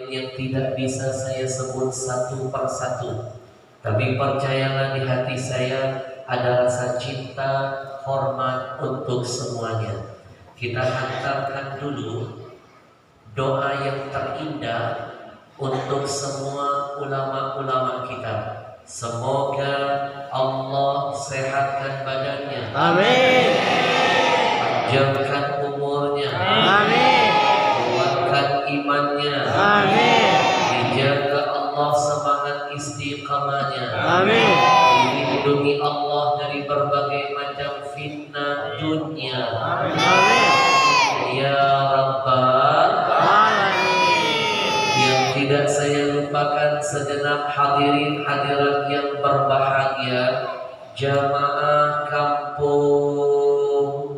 yang tidak bisa saya sebut satu persatu. Tapi percayalah, di hati saya ada rasa cinta, hormat untuk semuanya. Kita hantarkan dulu doa yang terindah untuk semua ulama-ulama kita. Semoga Allah sehatkan badannya. Amin. Panjangkan umurnya. Amin. Kuatkan imannya. Amin. Dijaga Allah semangat istiqamahnya. Amin. Dilindungi Allah dari berbagai macam fitnah dunia. Amin. Ya Rabbal yang tidak saya lupakan segenap hadirin hadirat yang berbahagia, jamaah kampung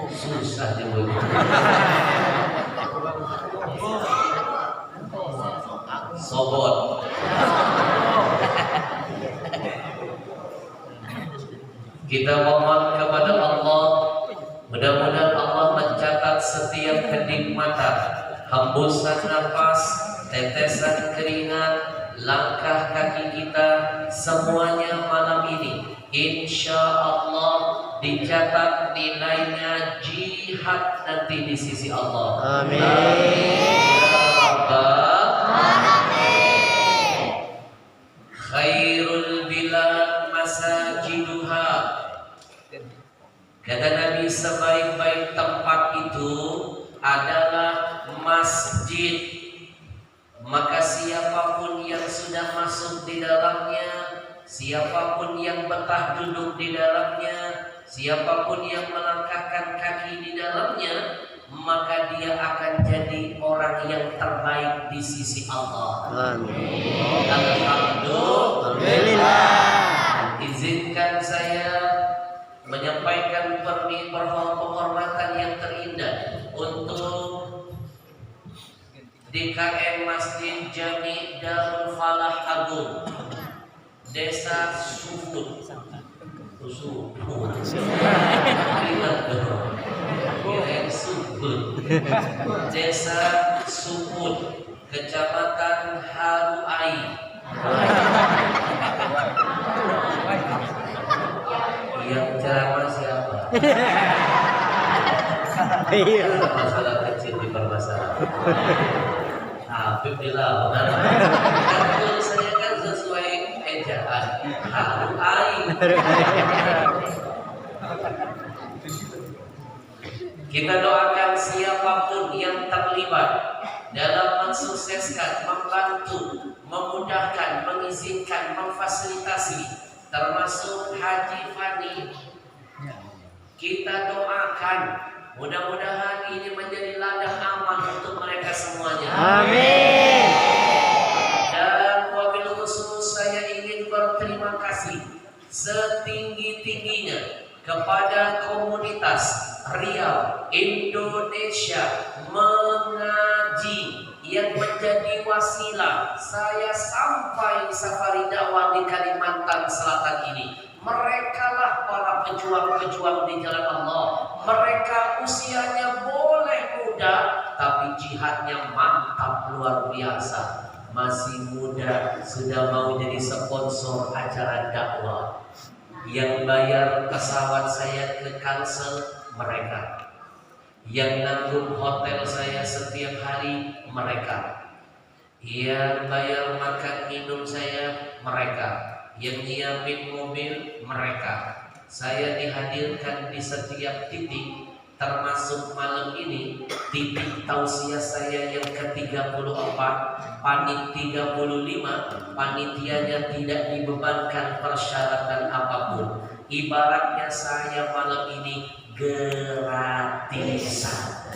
susah disebut. Sobot. Kita mohon kepada Allah, mudah-mudahan Allah mencatat setiap kenikmatan, hembusan nafas, tetesan keringat, langkah kaki kita, semuanya malam ini insya Allah dicatat nilainya jihad nanti di sisi Allah. Amin. Khairul bilad masajiduha. Kata Nabi, sebaik-baik tempat itu adalah masjid. Maka siapapun yang sudah masuk di dalamnya, siapapun yang betah duduk di dalamnya, siapapun yang melangkahkan kaki di dalamnya, maka dia akan jadi orang yang terbaik di sisi Allah. Amin. Alhamdulillah. Izinkan saya menyampaikan penghormatan yang terindah untuk DKM Masjid Jami Darul Falah Agung, Desa Sufut. Desa Sufut, Kecamatan Haruai. Yang ceramah siapa? Masalah kecil di permasalahan. Habib dilawan. Kalau saya kan sesuai ejaan Haruai. Kita doakan siapapun yang terlibat dalam mensukseskan, membantu, memudahkan, mengizinkan, memfasilitasi, termasuk Haji Fani. Kita doakan mudah-mudahan ini menjadi ladang amal untuk mereka semuanya. Amin. Dan wabil khusus saya ingin berterima kasih setinggi-tingginya kepada komunitas Riau Indonesia Mengaji yang menjadi wasilah saya sampai safari dakwah di Kalimantan Selatan ini. Mereka lah para pejuang-pejuang di jalan Allah. Mereka usianya boleh muda, tapi jihadnya mantap luar biasa. Masih muda sudah mau jadi sponsor acara dakwah. Yang bayar pesawat saya ke Kalsel mereka. Yang nanggung hotel saya setiap hari mereka. Yang bayar makan minum saya mereka. Yang nyiapin mobil mereka. Saya dihadirkan di setiap titik, termasuk malam ini titik tausiah saya yang ke-34, panit 35, panitianya tidak dibebankan persyaratan apapun. Ibaratnya saya malam ini gratisan.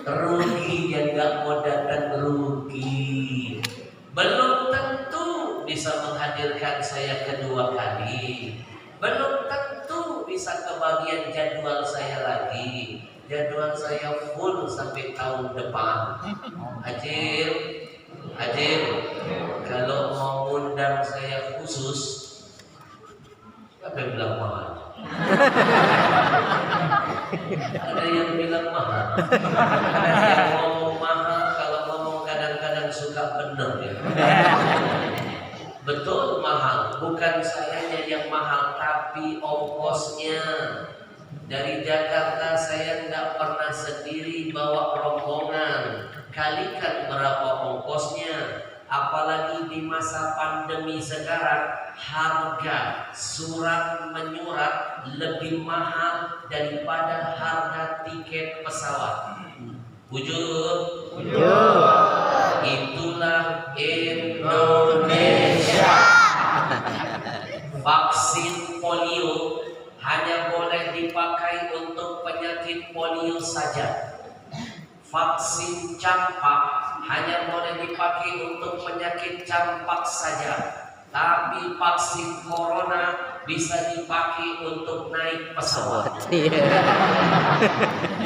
Rugi yang gak mau datang rugi. Belum tentu bisa menghadirkan saya kedua kali. Belum tentu bisa kebagian jadwal saya lagi. Jadwal saya full sampai tahun depan. Hadir, kalau mau undang saya khusus, siapa yang bilang mahal? Ada yang bilang mahal. Ada yang ngomong mahal, kalau ngomong kadang-kadang suka bener ya. Betul mahal, bukan sayanya yang mahal, tapi ongkosnya. Dari Jakarta saya nggak pernah sendiri bawa rombongan. Kalikan berapa ongkosnya. Apalagi di masa pandemi sekarang, harga surat menyurat lebih mahal daripada harga tiket pesawat. Wujud. Itulah Indonesia. Vaksin polio hanya boleh dipakai untuk penyakit polio saja. Vaksin campak hanya boleh dipakai untuk penyakit campak saja. Tapi vaksin corona bisa dipakai untuk naik pesawat.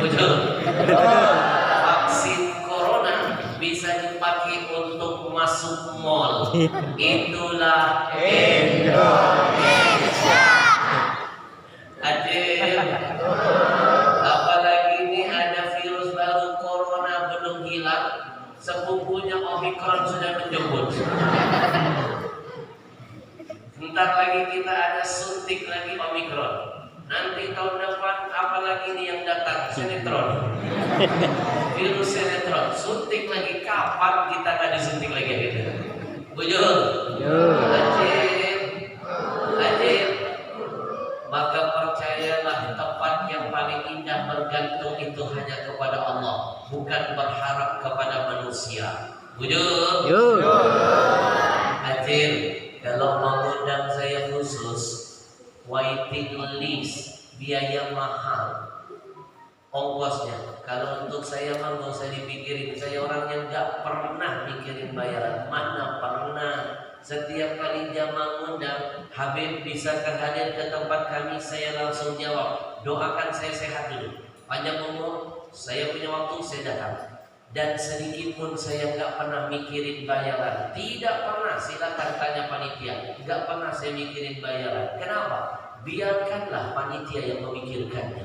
Betul. Vaksin corona bisa dipakai untuk masuk mall. Itulah Indonesia. Adil. Apalagi ini ada virus baru corona belum hilang, sepupunya Omikron sudah menjemput. Bentar lagi kita ada suntik lagi Omikron. Nanti tahun depan apalagi ini yang datang, sinetron. Virus sinetron, suntik lagi. Kapan kita nggak disuntik lagi gitu? Bujur. Ajib. Maka percayalah, tempat yang paling indah bergantung itu hanya kepada Allah, bukan berharap kepada manusia. Bujur. Ajib. Kalau mengundang saya khusus, waiting list, biaya mahal, ongkosnya. Kalau untuk saya mah nggak usah dipikirin. Saya orang yang nggak pernah mikirin bayaran. Mana pernah. Setiap kali dia mengundang, Habib bisakah hadir ke tempat kami? Saya langsung jawab, doakan saya sehat dulu, panjang umur, saya punya waktu, saya datang. Dan sedikit pun saya nggak pernah mikirin bayaran. Tidak pernah. Silakan tanya panitia. Nggak pernah saya mikirin bayaran. Kenapa? Biarkanlah panitia yang memikirkannya.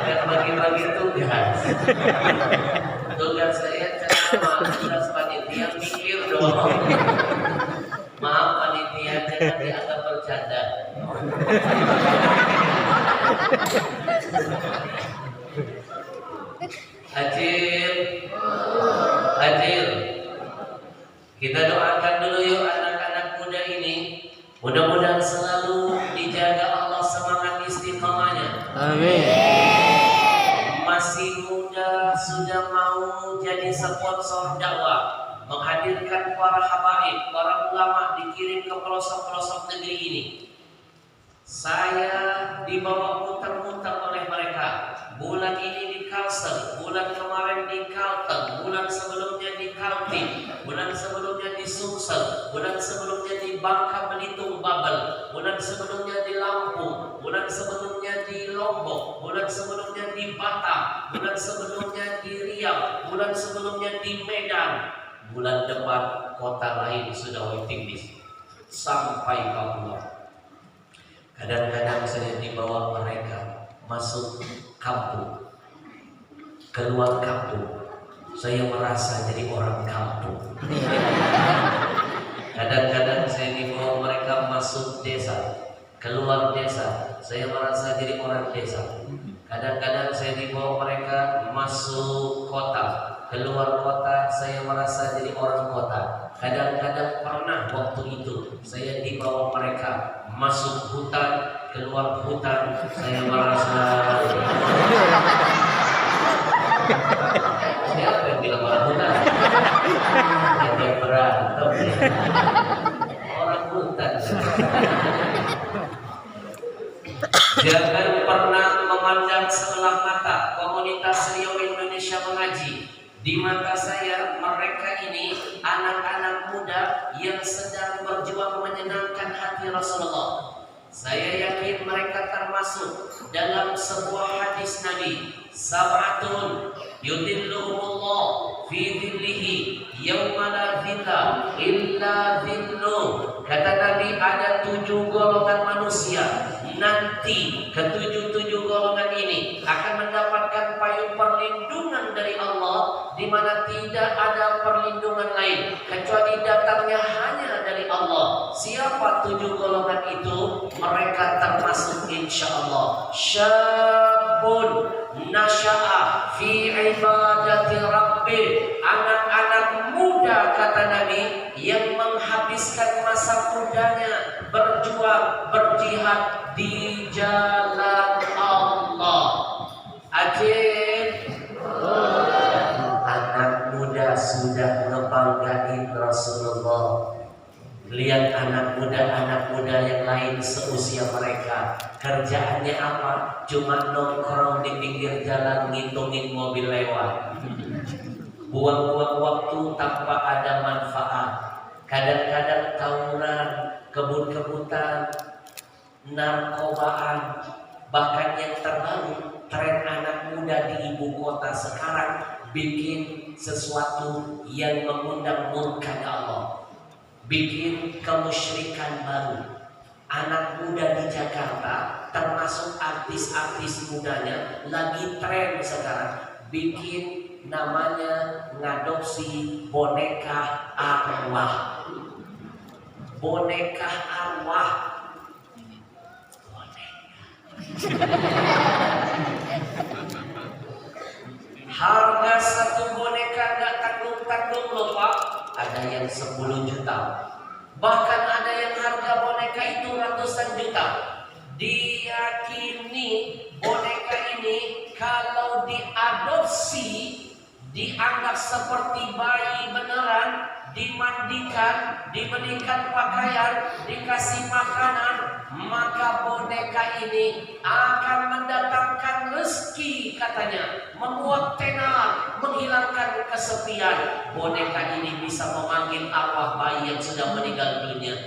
Dan bagi-bagi tugas. Tugas saya ceramah, tugas panitia mikir dong. Maaf panitia, jangan dianggap bercanda. Hadir. Kita doakan dulu yuk anak-anak muda ini. Mudah-mudahan selalu dijaga Allah semangat istiqamahnya. Amin. Masih muda sudah mau jadi sponsor dakwah, menghadirkan para habaib, para ulama dikirim ke pelosok-pelosok negeri ini. Saya dibawa muter-muter oleh mereka. Bulan ini di Kalsel, bulan kemarin di Kalteng, bulan sebelumnya di Kaltim, bulan sebelumnya di Sumsel, bulan sebelumnya di Bangka Belitung Babel, bulan sebelumnya di Lampung, bulan sebelumnya di Lombok, bulan sebelumnya di Batam, bulan sebelumnya di Riau, bulan sebelumnya di Medan. Bulan depan kota lain sudah waiting list sampai Papua. Kadang-kadang saya dibawa mereka masuk kampung, keluar kampung, saya merasa jadi orang kampung. Kadang-kadang saya dibawa mereka masuk desa, keluar desa, saya merasa jadi orang desa. Kadang-kadang saya dibawa mereka masuk kota, keluar kota, saya merasa jadi orang kota. Kadang-kadang pernah waktu itu saya dibawa mereka masuk hutan, keluar hutan, saya merasa. Siapa yang bilang orang hutan? Yang berantem ya. Orang hutan. Jangan pernah memandang sebelah mata komunitas Riau Indonesia Mengaji. Di mata saya, mereka ini anak-anak muda yang sedang berjuang menyenangkan hati Rasulullah. Saya yakin mereka termasuk dalam sebuah hadis Nabi, sab'atun yudhilluhumullah fi dhillihi yawma la dhilla illa dhilluh, Kata Nabi ada 7 golongan manusia. Nanti ketujuh golongan ini akan mendapatkan payung perlindungan dari Allah, di mana tidak ada perlindungan lain kecuali datangnya hanya dari Allah. Siapa 7 golongan itu? Mereka termasuk insya Allah syabun nasya'a fi ibadati rabbi, anak-anak muda kata Nabi yang menghabiskan masa mudanya berjuang berjihad di jalan Allah. Ajib, anak muda sudah ngebanggain Rasulullah. Lihat anak muda yang lain seusia mereka, kerjaannya apa? Cuma nongkrong di pinggir jalan ngitungin mobil lewat, buang-buang waktu tanpa ada manfaat. Kadang-kadang tawuran, kebut-kebutan, narkobaan. Bahkan yang terbaru, tren anak muda di ibu kota sekarang bikin sesuatu yang mengundang murka Allah, bikin kemusyrikan baru. Anak muda di Jakarta termasuk artis-artis mudanya lagi tren sekarang bikin namanya ngadopsi boneka arwah. Boneka arwah. Harga satu boneka gak tanggung-tanggung loh Pak. Ada yang 10 juta. Bahkan ada yang harga boneka itu ratusan juta. Diyakini boneka ini kalau diadopsi, dianggap seperti bayi beneran, dimandikan, diberikan pakaian, dikasih makanan, maka boneka ini akan mendatangkan rezeki katanya, membuat tenar, menghilangkan kesepian. Boneka ini bisa memanggil arwah bayi yang sudah meninggal dunia.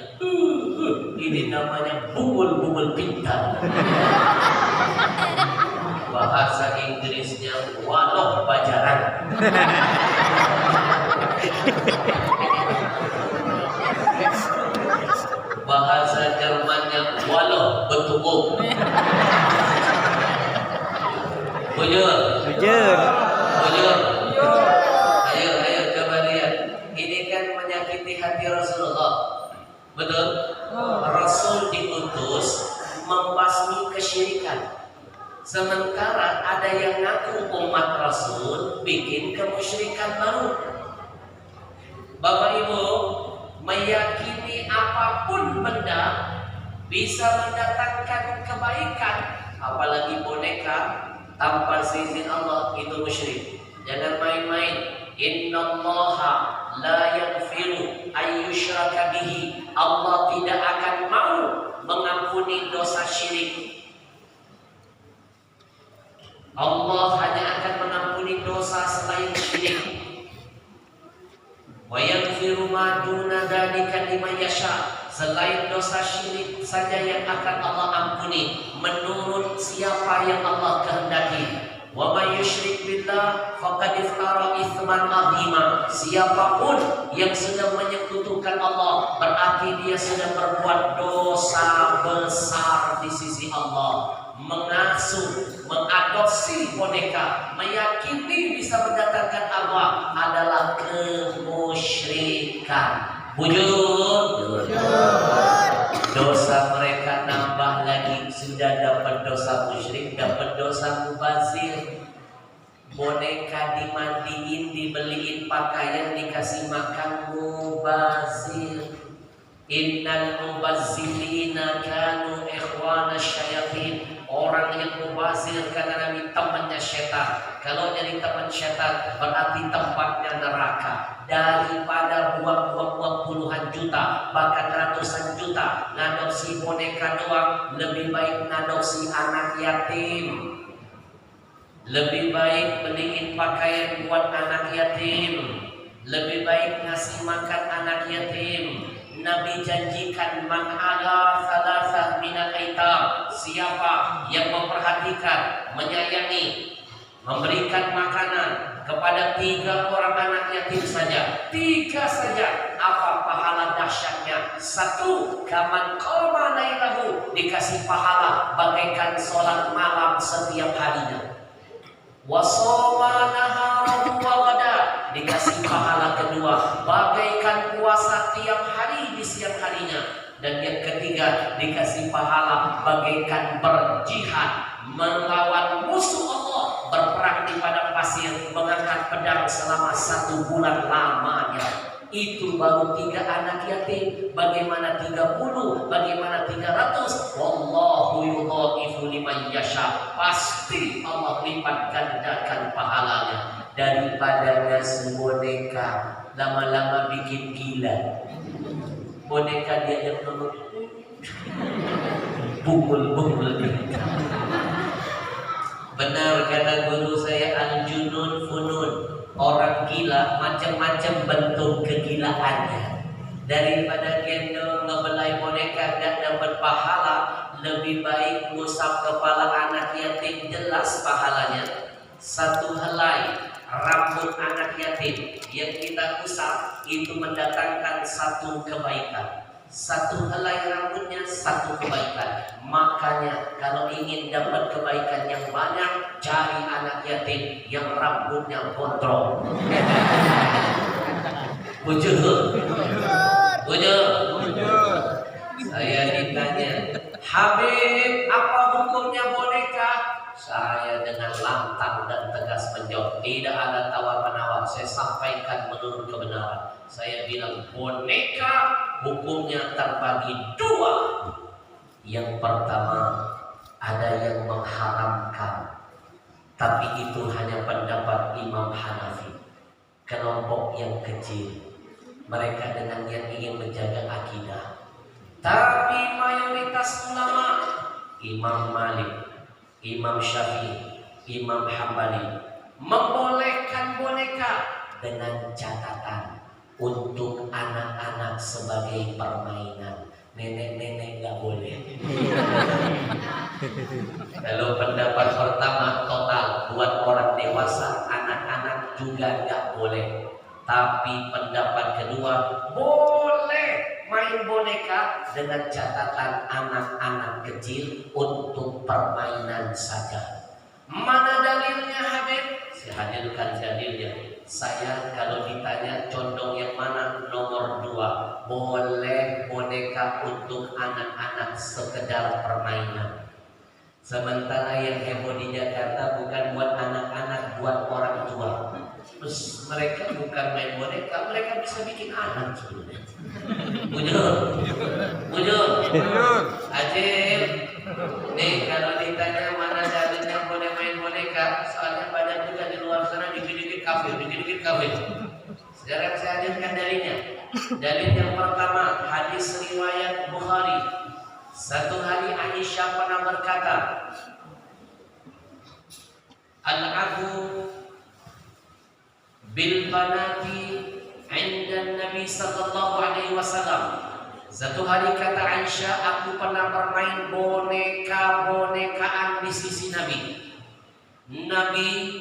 Ini namanya bubul-bubul pintar. Bahasa Inggrisnya waloh bajaran. Bahasa Jermannya waloh betugung. Bujur. Ayo coba lihat. Ini kan menyakiti hati Rasulullah. Betul? Rasul diutus membasmi kesyirikan. Sementara ada yang ngaku umat Rasul bikin kemusyrikan baru. Bapak Ibu, meyakini apapun benda bisa mendatangkan kebaikan, apalagi boneka tanpa seizin Allah, itu musyrik. Jangan main-main. Innallaha la yaghfiru ayyushraka bihi. Allah tidak akan mau mengampuni dosa syirik. Allah hanya akan mengampuni dosa selain syirik. Wa yaghfiru ma duna dzalika liman yasha. Selain dosa syirik saja yang akan Allah ampuni menurut siapa yang Allah kehendaki. Wa may yusyrik billah faqad iftara itsman 'azima. Siapapun yang sudah menyekutukan Allah berarti dia sudah berbuat dosa besar di sisi Allah. Mengasuh, mengadopsi boneka, meyakini bisa mendatangkan arwah adalah kemusyrikan. Bujur. Dosa mereka nambah lagi. Sudah dapat dosa musyrik, dapat dosa mubazir. Boneka dimandiin, dibeliin pakaian, dikasih makan, mubazir. Innal mubazzirina kanu ikhwana syayatin. Orang yang mubazir kata Nabi temannya setan. Kalau jadi teman setan berarti tempatnya neraka. Daripada buang-buang puluhan juta bahkan ratusan juta ngadopsi boneka doang, lebih baik ngadopsi anak yatim. Lebih baik beliin pakaian buat anak yatim. Lebih baik ngasih makan anak yatim. Nabi janjikan man ala salasah minal aitam. Siapa yang memperhatikan, menyayangi, memberikan makanan kepada 3 orang anak yatim saja, 3 saja, Apa pahala dahsyatnya? Satu, kaman qama lailahu, dikasih pahala bagaikan sholat malam setiap harinya. Wa shoma naharahu wa ghada, dikasih pahala kedua bagaikan puasa tiap hari di siang harinya. Dan yang ketiga, dikasih pahala bagaikan berjihad melawan musuh Allah, berperang di padang pasir, mengangkat pedang selama 1 bulan lamanya. Itu baru 3 anak yatim. Bagaimana 30? Bagaimana 300? Wallahu yudha'ifu liman yasha. Pasti Allah lipat gandakan pahalanya. Daripada ngasih boneka lama-lama bikin gila. Boneka dia yang nunggu bukul-bukul. Benar kata guru saya, al-junun funun, orang gila macam-macam bentuk kegilaannya. Daripada gendong ngebelai boneka dan dapat pahala, lebih baik ngusap kepala anak yatim, jelas pahalanya. 1 helai rambut anak yatim yang kita usap itu mendatangkan 1 kebaikan. 1 helai rambutnya 1 kebaikan. Makanya kalau ingin dapat kebaikan yang banyak, cari anak yatim yang rambutnya gondrong. Bujur. Saya ditanya, Habib, apa hukumnya boneka? Saya dengan lantang dan tegas menjawab, tidak ada tawar-menawar. Saya sampaikan menurut kebenaran. Saya bilang boneka hukumnya terbagi 2. Yang pertama, ada yang mengharamkan, tapi itu hanya pendapat Imam Hanafi, kelompok yang kecil. Mereka dengan yang ingin menjaga akidah. Tapi mayoritas ulama, Imam Malik, Imam Syafi'i, Imam Hambali, membolehkan boneka dengan catatan untuk anak-anak sebagai permainan. Nenek-nenek nggak boleh. Kalau pendapat pertama total buat orang dewasa, anak-anak juga nggak boleh. Tapi pendapat kedua boleh main boneka dengan catatan anak-anak kecil untuk permainan saja. Mana dalilnya Habib? Saya hadirkan dalilnya. Saya kalau ditanya condong yang mana, nomor 2. Boleh boneka untuk anak-anak sekedar permainan. Sementara yang heboh di Jakarta bukan buat anak-anak, buat orang tua. Terus mereka bukan main boneka, mereka bisa bikin anak sebenarnya. Bujur. Ajib. Nih kalau ditanya mana dalilnya boleh main boneka, soalnya banyak juga di luar sana dikit-dikit kafir. Sekarang saya hadirkan dalilnya. Dalil yang pertama, hadis riwayat Bukhari. Satu hari Aisyah pernah berkata, Al-Abu bil banati 'inda Nabi sallallahu alaihi wasallam. Satu hari kata Aisyah, aku pernah bermain boneka-bonekaan di sisi Nabi. Nabi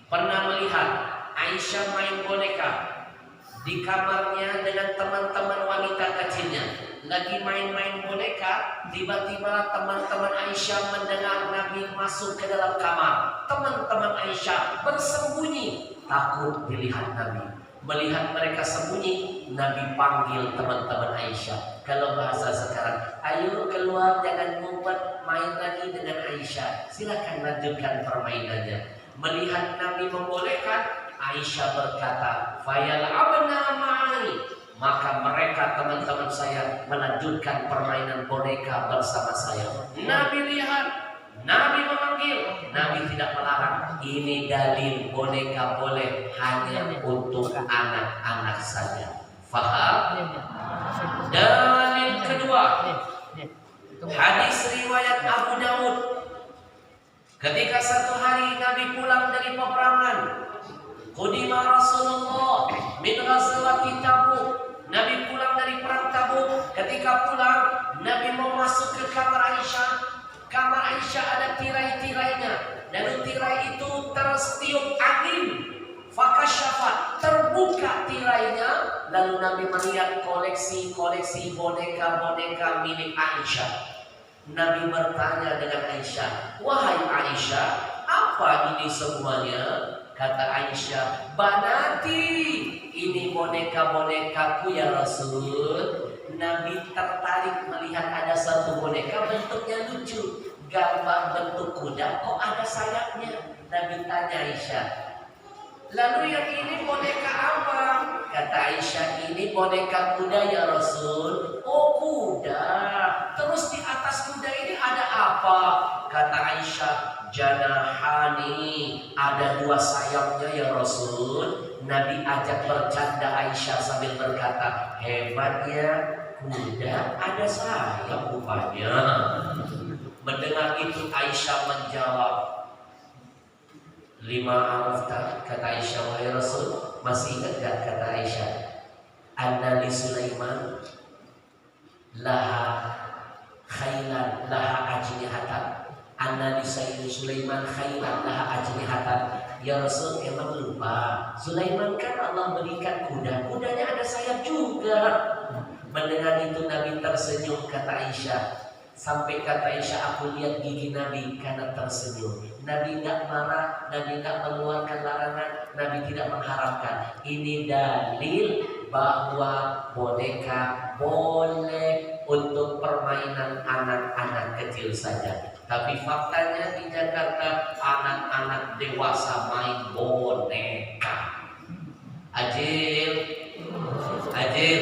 pernah melihat Aisyah main boneka di kamarnya dengan teman-teman wanita kecilnya. Lagi main-main boneka, tiba-tiba teman-teman Aisyah mendengar Nabi masuk ke dalam kamar. Teman-teman Aisyah bersembunyi, takut dilihat Nabi. Melihat mereka sembunyi, Nabi panggil teman-teman Aisyah. Kalau bahasa sekarang, ayo keluar, jangan ngumpet, main lagi dengan Aisyah. Silakan lanjutkan permainannya. Melihat Nabi membolehkan, Aisyah berkata, "Fayal'abna ma'i." Maka mereka teman-teman saya melanjutkan permainan boneka bersama saya. Nabi lihat, Nabi memanggil, Nabi tidak melarang. Ini dalil boneka boleh hanya untuk anak-anak saja. Faham? Dalil kedua, hadis riwayat Abu Daud. Ketika satu hari Nabi pulang dari peperangan, qudima Rasulullah min ghazwati Tabuk. Nabi pulang dari perang Tabuk. Ketika pulang, Nabi mau masuk ke kamar Aisyah. Kamar Aisyah ada tirai-tirainya, dan tirai itu tertiup angin. Fakasyafat, terbuka tirainya. Lalu Nabi melihat koleksi-koleksi boneka-boneka milik Aisyah. Nabi bertanya dengan Aisyah, "Wahai Aisyah, apa ini semuanya?" Kata Aisyah, "Banati, ini boneka-bonekaku ya Rasul." Nabi tertarik melihat ada satu boneka bentuknya lucu, gambar bentuk kuda, kok ada sayapnya. Nabi tanya Aisyah, "Lalu yang ini boneka apa?" Kata Aisyah, "Ini boneka kuda ya Rasul." "Oh, kuda. Terus di atas kuda ini ada apa?" Kata Aisyah, "Janahani, ada 2 sayapnya ya Rasul." Nabi ajak bercanda Aisyah sambil berkata, "Hebatnya kuda ada sayap rupanya." Mendengar itu Aisyah menjawab, "Lima arafta," kata Aisyah, "wahai Rasul, masih ingat gak?" Kata Aisyah, "Anna li Sulaiman laha khailan laha ajnihatan." Anna li Sulaiman khailan laha ajnihatan. Ya Rasul, emang lupa, Sulaiman kan Allah berikan kuda, kudanya ada sayap juga. Mendengar itu Nabi tersenyum, kata Aisyah. Sampai kata Aisyah, "Aku lihat gigi Nabi karena tersenyum." Nabi nggak marah, Nabi nggak mengeluarkan larangan, Nabi tidak mengharapkan. Ini dalil bahwa boneka boleh untuk permainan anak-anak kecil saja. Tapi faktanya di Jakarta anak-anak dewasa main boneka. Ajib, ajib.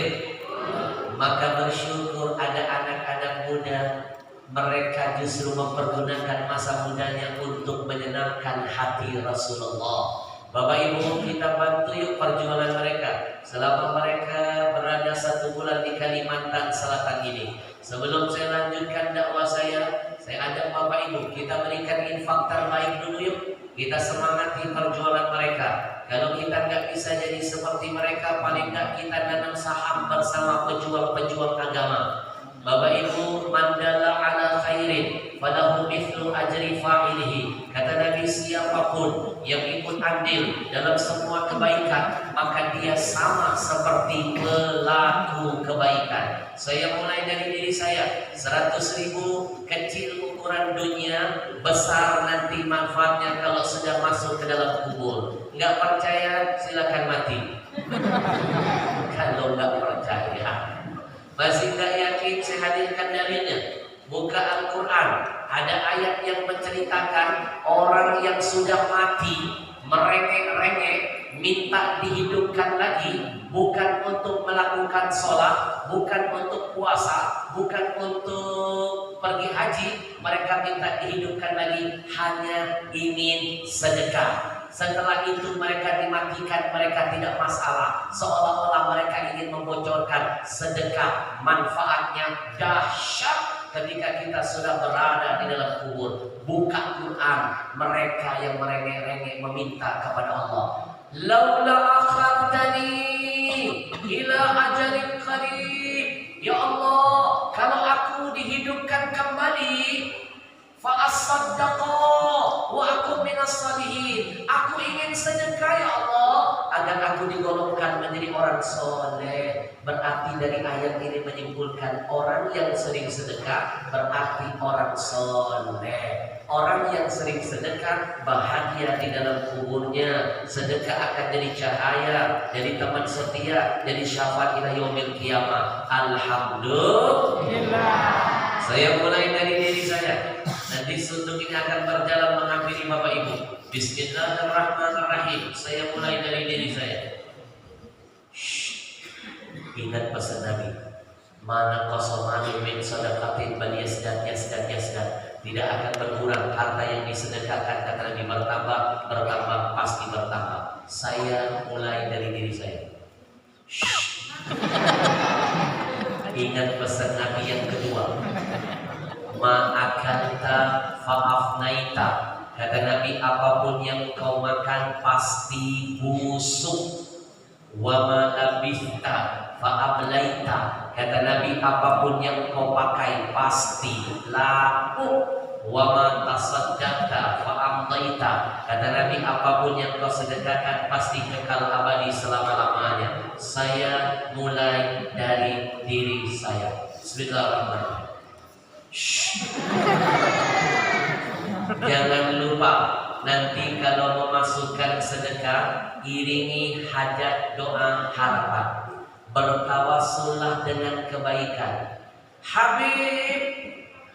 Maka bersyukur ada anak-anak muda, mereka justru mempergunakan masa mudanya untuk menyenangkan hati Rasulullah. Bapak Ibu, kita bantu yuk perjuangan mereka selama mereka berada 1 bulan di Kalimantan Selatan ini. Sebelum saya lanjutkan dakwah saya ajak Bapak Ibu, kita berikan infak terbaik dulu yuk. Kita semangati perjuangan mereka. Kalau kita nggak bisa jadi seperti mereka, paling nggak kita nanam saham bersama pejuang-pejuang agama. Bapak Ibu, mandala ala khairin falahu mithlu ajri fa'ilihi. Kata Nabi, siapapun yang ikut andil dalam semua kebaikan, maka dia sama seperti pelaku kebaikan. Saya mulai dari diri saya, 100.000 kecil ukuran dunia, besar nanti manfaatnya kalau sudah masuk ke dalam kubur. Nggak percaya, silakan mati. Kalau nggak percaya, masih nggak yakin, saya hadirkan dalilnya. Buka Al-Quran, ada ayat yang menceritakan orang yang sudah mati merengek-rengek minta dihidupkan lagi, bukan untuk melakukan sholat, bukan untuk puasa, bukan untuk pergi haji. Mereka minta dihidupkan lagi hanya ingin sedekah. Setelah itu mereka dimatikan, mereka tidak masalah, seolah-olah mereka ingin membocorkan sedekah. Manfaatnya dahsyat ketika kita sudah berada di dalam kubur. Buka Quran, mereka yang merengek-rengek meminta kepada Allah, "Laula akhartani ila ajalin qarib." Ya Allah, kalau aku dihidupkan kembali, fa asaddaqa wa aku minas salihin. Aku ingin sedekah ya Allah, agar aku digolongkan menjadi orang soleh. Berarti dari ayat ini menyimpulkan orang yang sering sedekah berarti orang soleh. Orang yang sering sedekah bahagia di dalam kuburnya. Sedekah akan jadi cahaya, jadi teman setia, jadi syafaat ila yaumil qiyamah. Alhamdulillah. Saya mulai dari diri saya. Nanti suntuk ini akan berjalan menghampiri Bapak Ibu. Bismillahirrahmanirrahim. Saya mulai dari diri saya. Ingat pesan Nabi, "Mana qasamalu min sadaqatin bal yasdad. Tidak akan berkurang harta yang disedekahkan, kata Nabi, bertambah, pasti bertambah. Saya mulai dari diri saya. Ingat pesan Nabi yang kedua, ma'akalta fa'afnaita. Kata Nabi, apapun yang kau makan pasti busuk. Wa ma labithta fa'ablaita. Kata Nabi, apapun yang kau pakai pasti laku. Wa ma tasaddaqta fa'amdaita. Kata Nabi, apapun yang kau sedekahkan pasti kekal abadi selama-lamanya. Saya mulai dari diri saya. Bismillahirrahmanirrahim. Jangan lupa nanti kalau memasukkan sedekah, iringi hajat, doa, harapan. Bertawassullah dengan kebaikan. Habib,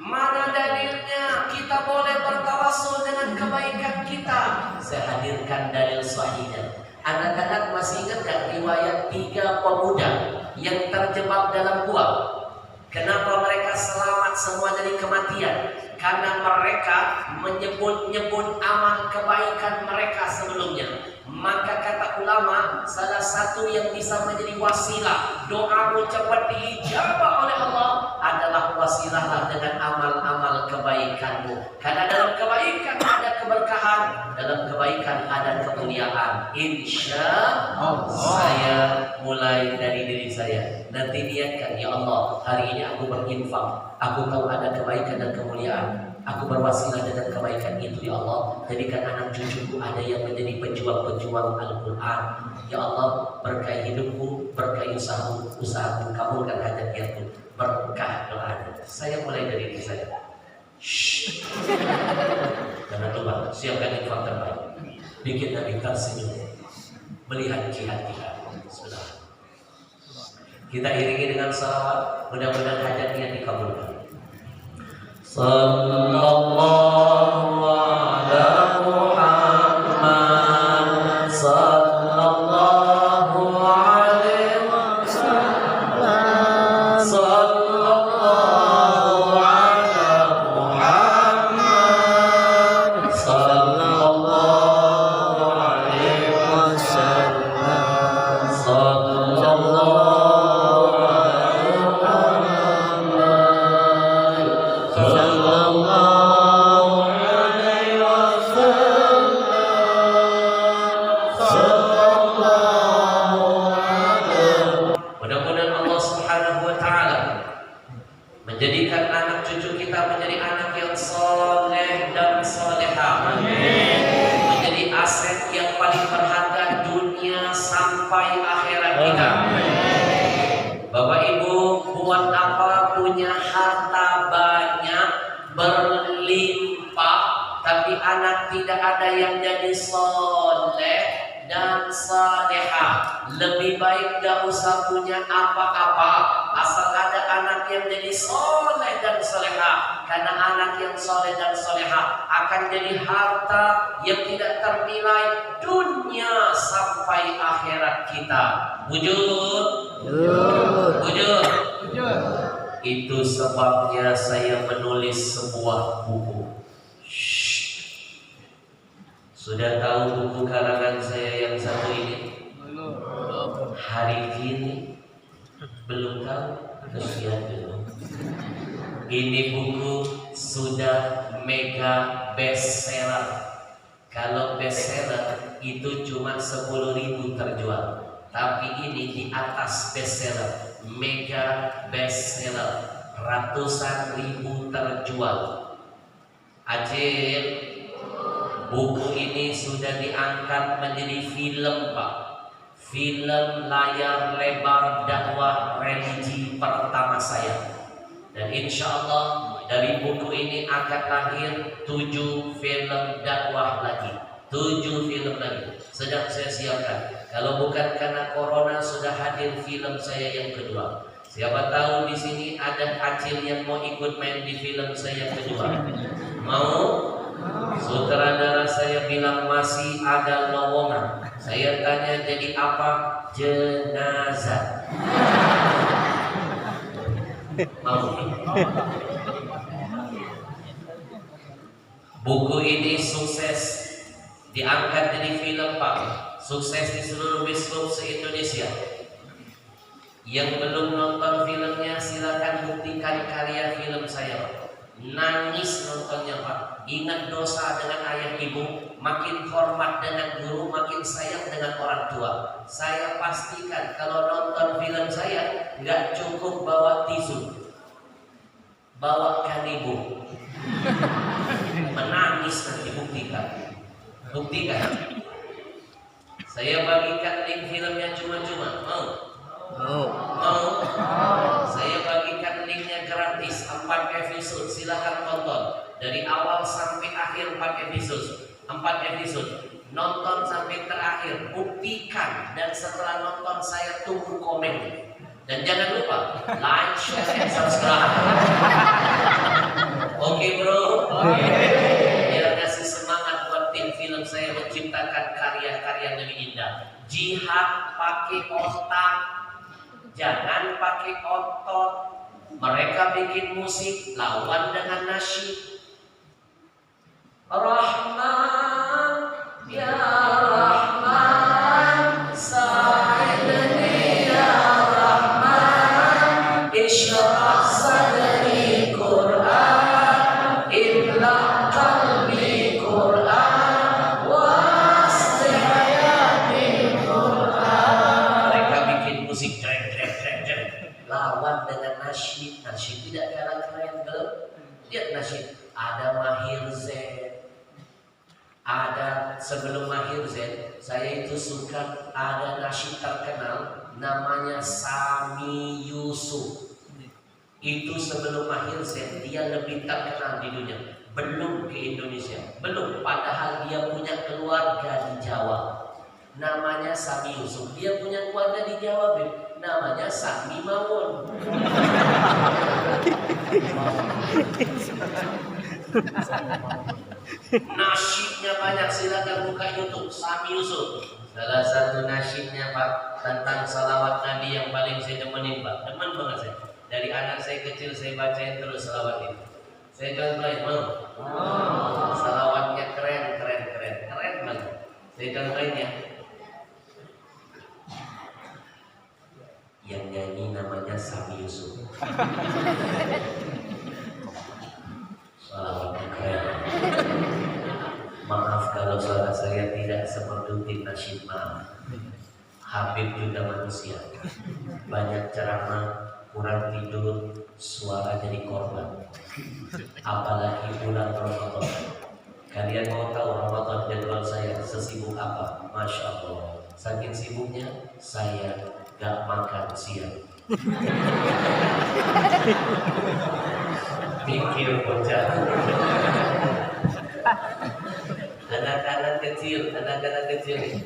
mana dalilnya kita boleh bertawassul dengan kebaikan kita? Saya hadirkan dalil sahihnya. Anak-anak masih ingat kan riwayat 3 pemuda yang terjebak dalam gua? Kenapa mereka selamat semua dari kematian? Karena mereka menyebut-nyebut amal kebaikan mereka sebelumnya. Maka kata ulama, salah satu yang bisa menjadi wasilah doamu cepat diijabah oleh Allah adalah wasilahlah dengan amal-amal kebaikanmu. Karena dalam kebaikan ada keberkahan, dalam kebaikan ada kemuliaan. Insya Allah saya mulai dari diri saya. Nanti niatkan, ya Allah, hari ini aku berinfak. Aku tahu ada kebaikan dan kemuliaan. Aku berwasilah dengan kebaikan itu, ya Allah. Jadikan anak cucuku ada yang menjadi pejuang-pejuang Al-Quran. Ya Allah, berkahi hidupku, berkahi usahaku, kabulkan hajat-hajatku, berkah doanya. Saya mulai dari diri saya. Jangan lupa, siapkan infak terbaik. Bikin Nabi tersenyum, melihat jihad-jihad. Sudah. Kita iringi dengan salawat, mudah-mudahan hajatnya dikabulkan. Sallallahu ala Muhammad, sallallahu alaihi wasallam, sallallahu ala Muhammad, sallallahu alaihi wasallam, sallallahu menjadikan anak cucu kita menjadi anak yang soleh dan soleha. Menjadi aset yang paling berharga dunia sampai akhirat kita. Bapak Ibu, buat apa punya harta banyak berlimpah tapi anak tidak ada yang jadi soleh dan saleha? Lebih baik gak usah punya apa-apa, asal ada anak yang jadi soleh dan soleha. Karena anak yang soleh dan soleha akan jadi harta yang tidak ternilai dunia sampai akhirat kita. Wujud. Itu sebabnya saya menulis sebuah buku. Sudah tahu buku karangan saya yang satu ini? Hari ini belum tahu? Kesian belum. Ini buku sudah mega bestseller. Kalau bestseller itu cuma 10.000 terjual, tapi ini di atas bestseller, mega bestseller, ratusan ribu terjual. Ajib. Buku ini sudah diangkat menjadi film, Pak. Film layar lebar dakwah religi pertama saya. Dan insya Allah dari buku ini akan lahir 7 film dakwah lagi. 7 film lagi sedang saya siapkan. Kalau bukan karena corona sudah hadir film saya yang kedua. Siapa tahu di sini ada Acil yang mau ikut main di film saya yang kedua. Mau? Sutradara saya bilang masih ada lowongan. Saya tanya jadi apa? Jenazah. Mau? Buku ini sukses, diangkat jadi film, Pak. Sukses di seluruh bioskop se-Indonesia. Yang belum nonton filmnya silakan buktikan karya film saya, Pak. Nangis nontonnya Pak. Ingat dosa dengan ayah ibu, makin hormat dengan guru, makin sayang dengan orang tua. Saya pastikan kalau nonton film saya nggak cukup bawa tisu, bawa kanibu. Menangis nanti, buktikan. Saya bagikan link filmnya cuma-cuma. Mau? Saya bagikan linknya gratis, 4 episode, silakan tonton dari awal sampai akhir 4 episode. Nonton sampai terakhir, buktikan, dan setelah nonton saya tunggu komen. Dan jangan lupa like, share, dan subscribe. Oke bro. Biar kasih semangat buat tim film saya menciptakan karya-karya lebih indah. Jihad pakai otak, jangan pakai otot. Mereka bikin musik lawan dengan nasyid. Rahman ya Rahman, sa'idni ya Rahman, isyrah sadri Qur'an, imla qalbi Qur'an, wasli hayati Qur'an. Mereka bikin musik jreng lawan dengan nasyid. Nasyid tidak kalah keren belum? Lihat nasyid, ada Mahir Zain, ada sebelum Mahir Zain saya itu suka ada nasyid terkenal namanya Sami Yusuf. Itu sebelum Mahir Zain dia lebih terkenal di dunia, belum ke Indonesia, belum, padahal dia punya keluarga di Jawa. Namanya Sami Yusuf, dia punya keluarga di Jawa, namanya Sami Mawon. Nasyidnya banyak, silakan buka YouTube Sami Yusuf. Salah satu nasyidnya Pak tentang salawat Nabi yang paling saya demenin Pak, demen banget saya. Dari anak saya kecil saya bacain terus salawat itu. Saya contohin, mau? Salawatnya keren banget. Saya contohin ya. Yang nyanyi namanya Sami Yusuf. Salawatnya keren. Maaf kalau suara saya tidak seperti tim nasyid, maaf. Habib juga manusia. Banyak ceramah, kurang tidur, suara jadi korban. Apalagi bulan Ramadan. Kalian mau tahu Ramadan jadwal saya sesibuk apa? Masya Allah. Saking sibuknya saya gak makan siang. Pikir bocah. Anak-anak kecil,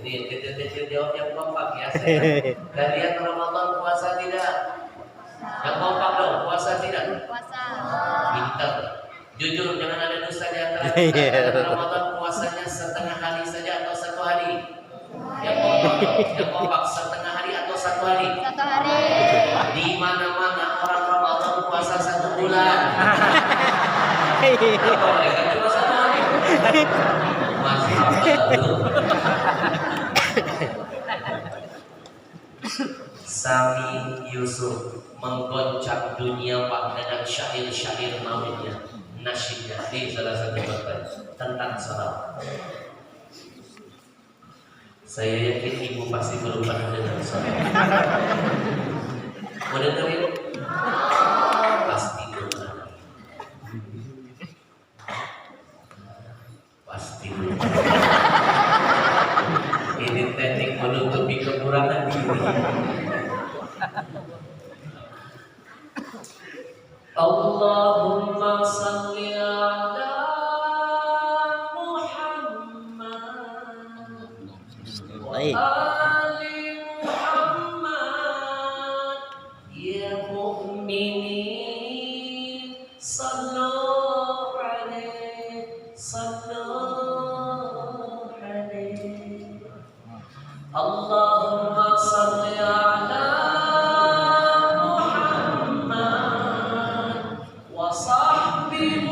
nih kecil jawab yang kompak ya. Kalian Ramadan puasa tidak? Yang kompak dong, puasa tidak? Puasa. Pintar. Jujur, jangan ada dusta di antara kita. Ramadan puasanya setengah hari saja atau 1 hari? Yang kompak setengah hari atau 1 hari? 1 hari. Di mana-mana orang Ramadan puasa 1 bulan. Apa mereka cuma 1 hari? Masya Allah. Sami Yusuf menggoncang dunia Pak dengan syair-syair maulidnya, nasyidnya. Ini salah satu bagian tentang salawat. Saya yakin ibu pasti belum pernah dengar salawat. Mau dengerin? Pasti belum pernah. Pasti belum. Ini teknik menutupi kekurangan diri. Allahumma salli ala Muhammad wa ali Muhammad. Ya mu'minin sallu alaihi, Allahumma salli ala Muhammad wa sahbihi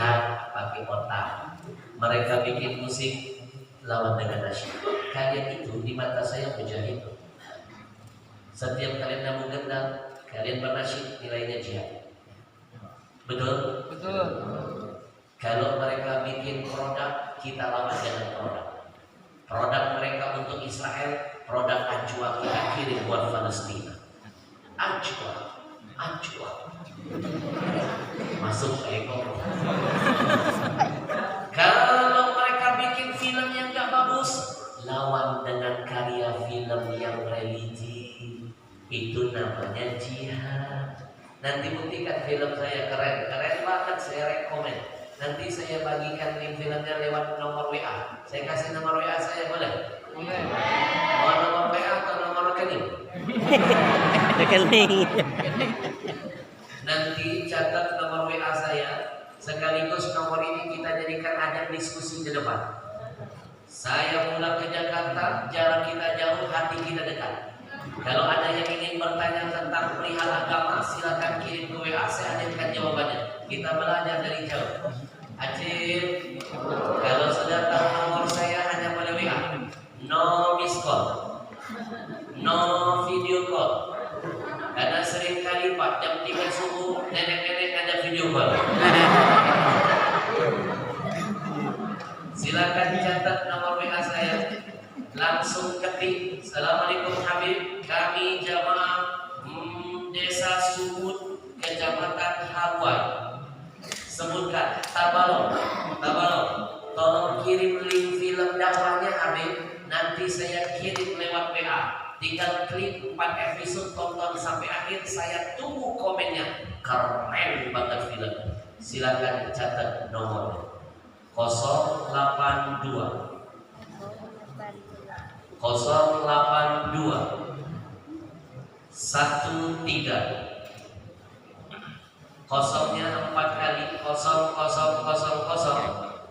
jihad pakai otak. Mereka bikin musik lawan dengan nasyid. Kalian itu di mata saya mujahid. Setiap kalian namu gendang, kalian bernasyid, nilainya jihad. Betul? Betul. Kalau mereka bikin produk, kita lawan dengan produk. Produk mereka untuk Israel, produk ajwa kita kirim buat Palestina. Ajwa. Masuk ke ekonomi. Kalau mereka bikin film yang gak bagus, lawan dengan karya film yang religi. Itu namanya jihad. Nanti buktikan film saya keren banget, saya rekomen. Nanti saya bagikan link filmnya lewat nomor WA. Saya kasih nomor WA saya, boleh? Boleh. Mau nomor WA atau nomor rekening? Rekening. Nanti catat nomor WA saya, sekaligus nomor ini kita jadikan ajang diskusi ke depan. Saya pulang ke Jakarta, jarak kita jauh, hati kita dekat. Kalau ada yang ingin bertanya tentang perihal agama, silakan kirim ke WA, saya hadirkan jawabannya. Kita belajar dari jauh. Acil, kalau sudah tahu nomor saya hanya boleh WA. No miss call, no video call. Karena sering kali Pak, jam 3 subuh nenek-nenek ada video call. Silakan catat nomor WA saya. Langsung ketik, Assalamualaikum Habib, kami jamaah Desa Sumut, Kecamatan Haluai. Sebutkan Tabalong. Tolong kirim link film dakwahnya Habib. Nanti saya kirim lewat WA. Tinggal klik 4 episode, tonton sampai akhir. Saya tunggu komennya. Keren banget film. Silakan catat nomornya. 082 13 kosongnya 4 kali 0000.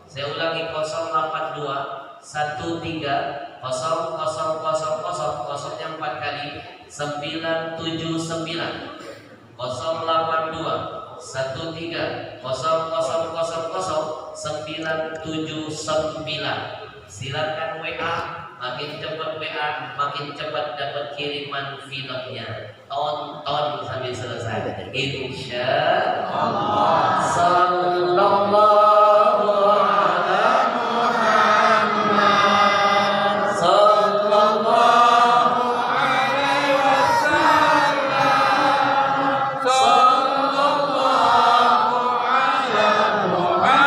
Saya ulangi 082 13 0000, kosongnya 4 kali 979. 082 13 0000 979. Silakan WA, makin cepat WA, makin cepat dapat kiriman filmnya. Tonton sampai selesai. Insya Allah. Sallallahu ala Muhammad. Sallallahu alaihi wasallam. Sallallahu ala Muhammad.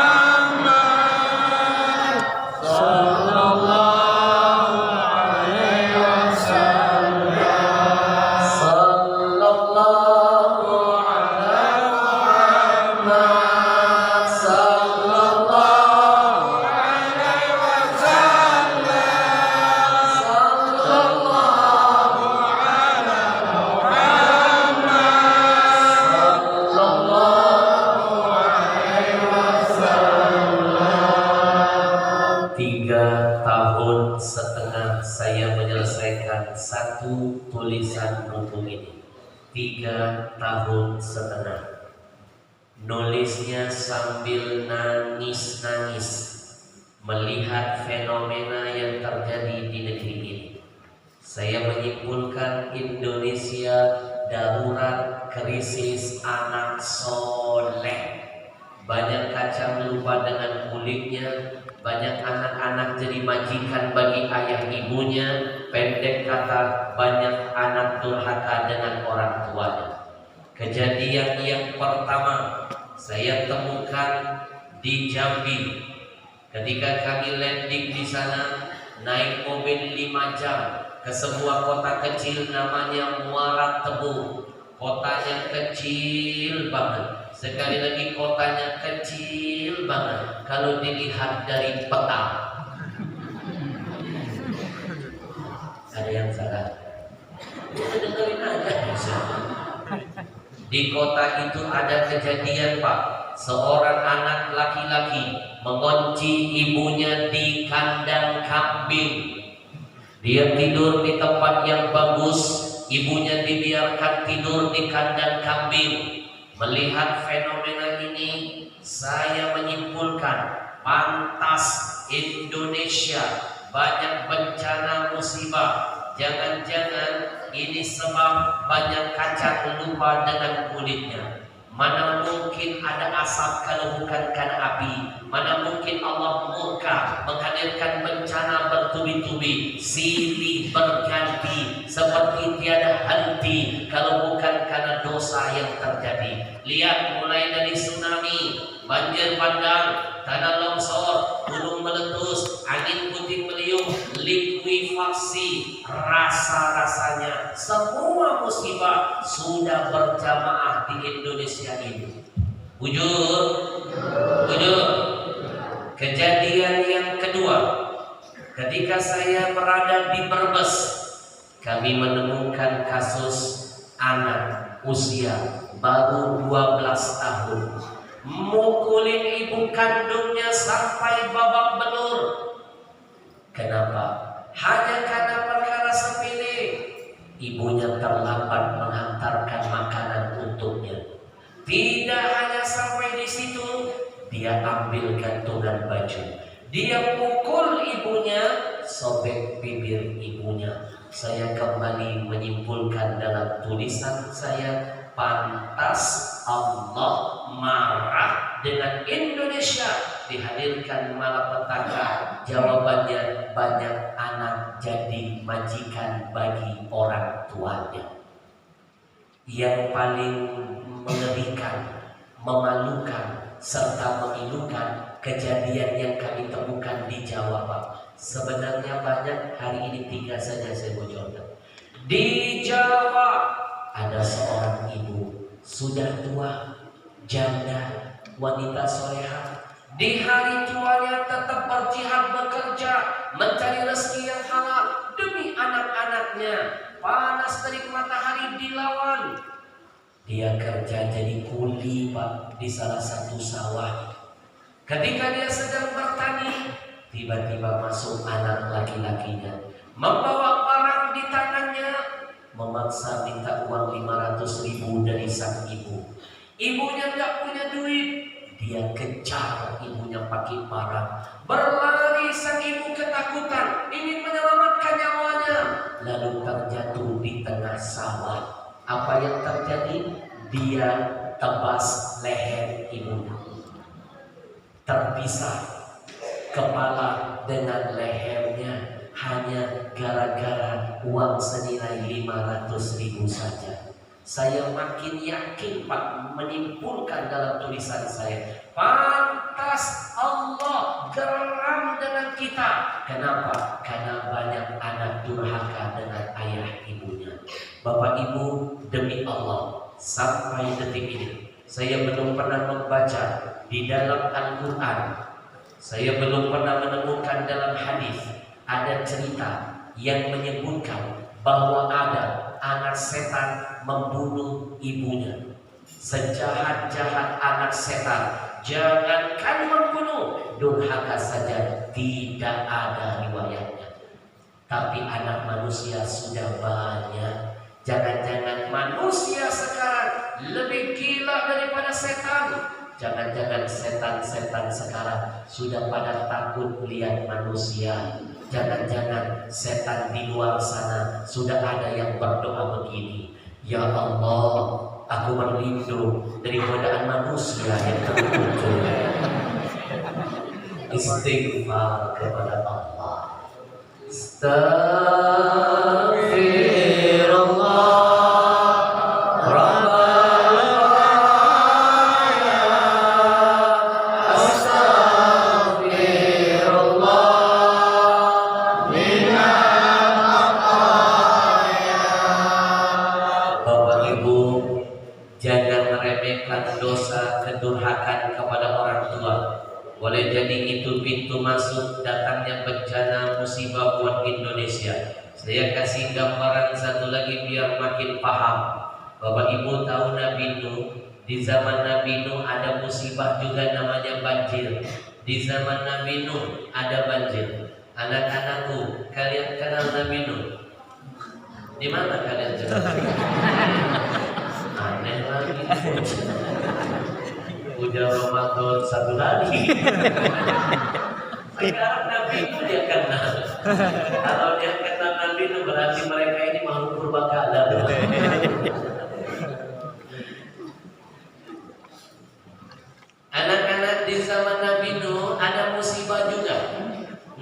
Saya menyelesaikan satu tulisan buku ini. 3 tahun setengah. Nulisnya sambil nangis-nangis melihat fenomena yang terjadi di negeri ini. Saya menyimpulkan Indonesia darurat krisis anak soleh. Banyak kacang lupa dengan kulitnya, banyak anak-anak jadi majikan bagi ayah ibunya. Pendek kata, banyak anak durhaka dengan orang tuanya. Kejadian yang pertama saya temukan di Jambi. Ketika kami landing di sana, naik mobil 5 jam ke sebuah kota kecil namanya Muara Tebu. Kotanya kecil banget. Sekali lagi, kotanya kecil banget kalau dilihat dari peta. Ada yang salah? Dengerin aja bisa. Di kota itu ada kejadian, Pak. Seorang anak laki-laki mengunci ibunya di kandang kambing. Dia tidur di tempat yang bagus, ibunya dibiarkan tidur di kandang kambing. Melihat fenomena ini, saya menyimpulkan pantas Indonesia banyak bencana musibah. Jangan-jangan ini sebab banyak kacang lupa dengan kulitnya. Mana mungkin ada asap kalau bukan karena api. Mana mungkin Allah murka menghadirkan bencana bertubi-tubi, silih berganti seperti tiada henti kalau bukan karena dosa yang terjadi. Lihat mulai dari tsunami, banjir bandang, tanah longsor, gunung meletus, angin puting beliung, likuifaksi, rasa-rasanya semua musibah sudah berjamaah di Indonesia ini. Bujur. Kejadian yang kedua, ketika saya berada di Brebes, kami menemukan kasus anak usia baru 12 tahun mukulin ibu kandungnya sampai babak belur. Kenapa? Hanya karena perkara sepele. Ibunya terlambat menghantarkan makanan untuknya. Tidak hanya sampai di situ, dia ambil gantungan baju, dia pukul ibunya, sobek bibir ibunya. Saya kembali menyimpulkan dalam tulisan saya, pantas Allah marah dengan Indonesia. Dihadirkan malapetaka, jawabannya banyak anak jadi majikan bagi orang tuanya. Yang paling mengerikan, memalukan, serta memilukan kejadian yang kami temukan di Jawa, Pak. Sebenarnya banyak, hari ini 3 saja saya bocorkan. Di Jawa ada seorang ibu sudah tua, janda, wanita soleha. Di hari tuanya tetap berjihad bekerja, mencari rezeki yang halal demi anak-anaknya. Panas terik matahari dilawan. Dia kerja jadi kuli, Pak, di salah satu sawah. Ketika dia sedang bertani, tiba-tiba masuk anak laki-lakinya, membawa barang di tangannya, memaksa minta uang 500.000 dari sang ibu. Ibunya nggak punya duit. Dia kejar ibunya pakai parang. Berlari sang ibu ketakutan, ingin menyelamatkan nyawanya. Lalu terjatuh di tengah sawah. Apa yang terjadi? Dia tebas leher ibunya. Terpisah kepala dengan lehernya hanya gara-gara uang senilai 500.000 saja. Saya makin yakin, Pak, menyimpulkan dalam tulisan saya, pantas Allah geram dengan kita. Kenapa? Karena banyak anak durhaka dengan ayah ibunya. Bapak Ibu, demi Allah, sampai detik ini saya belum pernah membaca di dalam Al-Quran, saya belum pernah menemukan dalam hadis ada cerita yang menyebutkan bahwa ada anak setan membunuh ibunya. Sejahat-jahat anak setan, jangankan membunuh, durhaka saja tidak ada riwayatnya. Tapi anak manusia sudah banyak. Jangan-jangan manusia sekarang lebih gila daripada setan. Jangan-jangan setan-setan sekarang sudah pada takut lihat manusia. Jangan-jangan setan di luar sana sudah ada yang berdoa begini, ya Allah, aku berlindung dari godaan manusia yang terkutuk. Istighfar kepada Allah. Boleh jadi itu pintu masuk datangnya bencana musibah buat Indonesia. Saya kasih gambaran satu lagi biar makin paham. Bapak Ibu tahu Nabi Nuh, di zaman Nabi Nuh ada musibah juga namanya banjir. Di zaman Nabi Nuh ada banjir. Anak-anakku, kalian kenal Nabi Nuh? Di mana kalian kenal? Aneh lagi. udah Ramadan satu lagi. Sekarang Nabi itu dia kenal. Kalau dia kenal Nabi itu berarti mereka ini makhluk purbakala. Anak-anak di zaman Nabi Nuh ada musibah juga.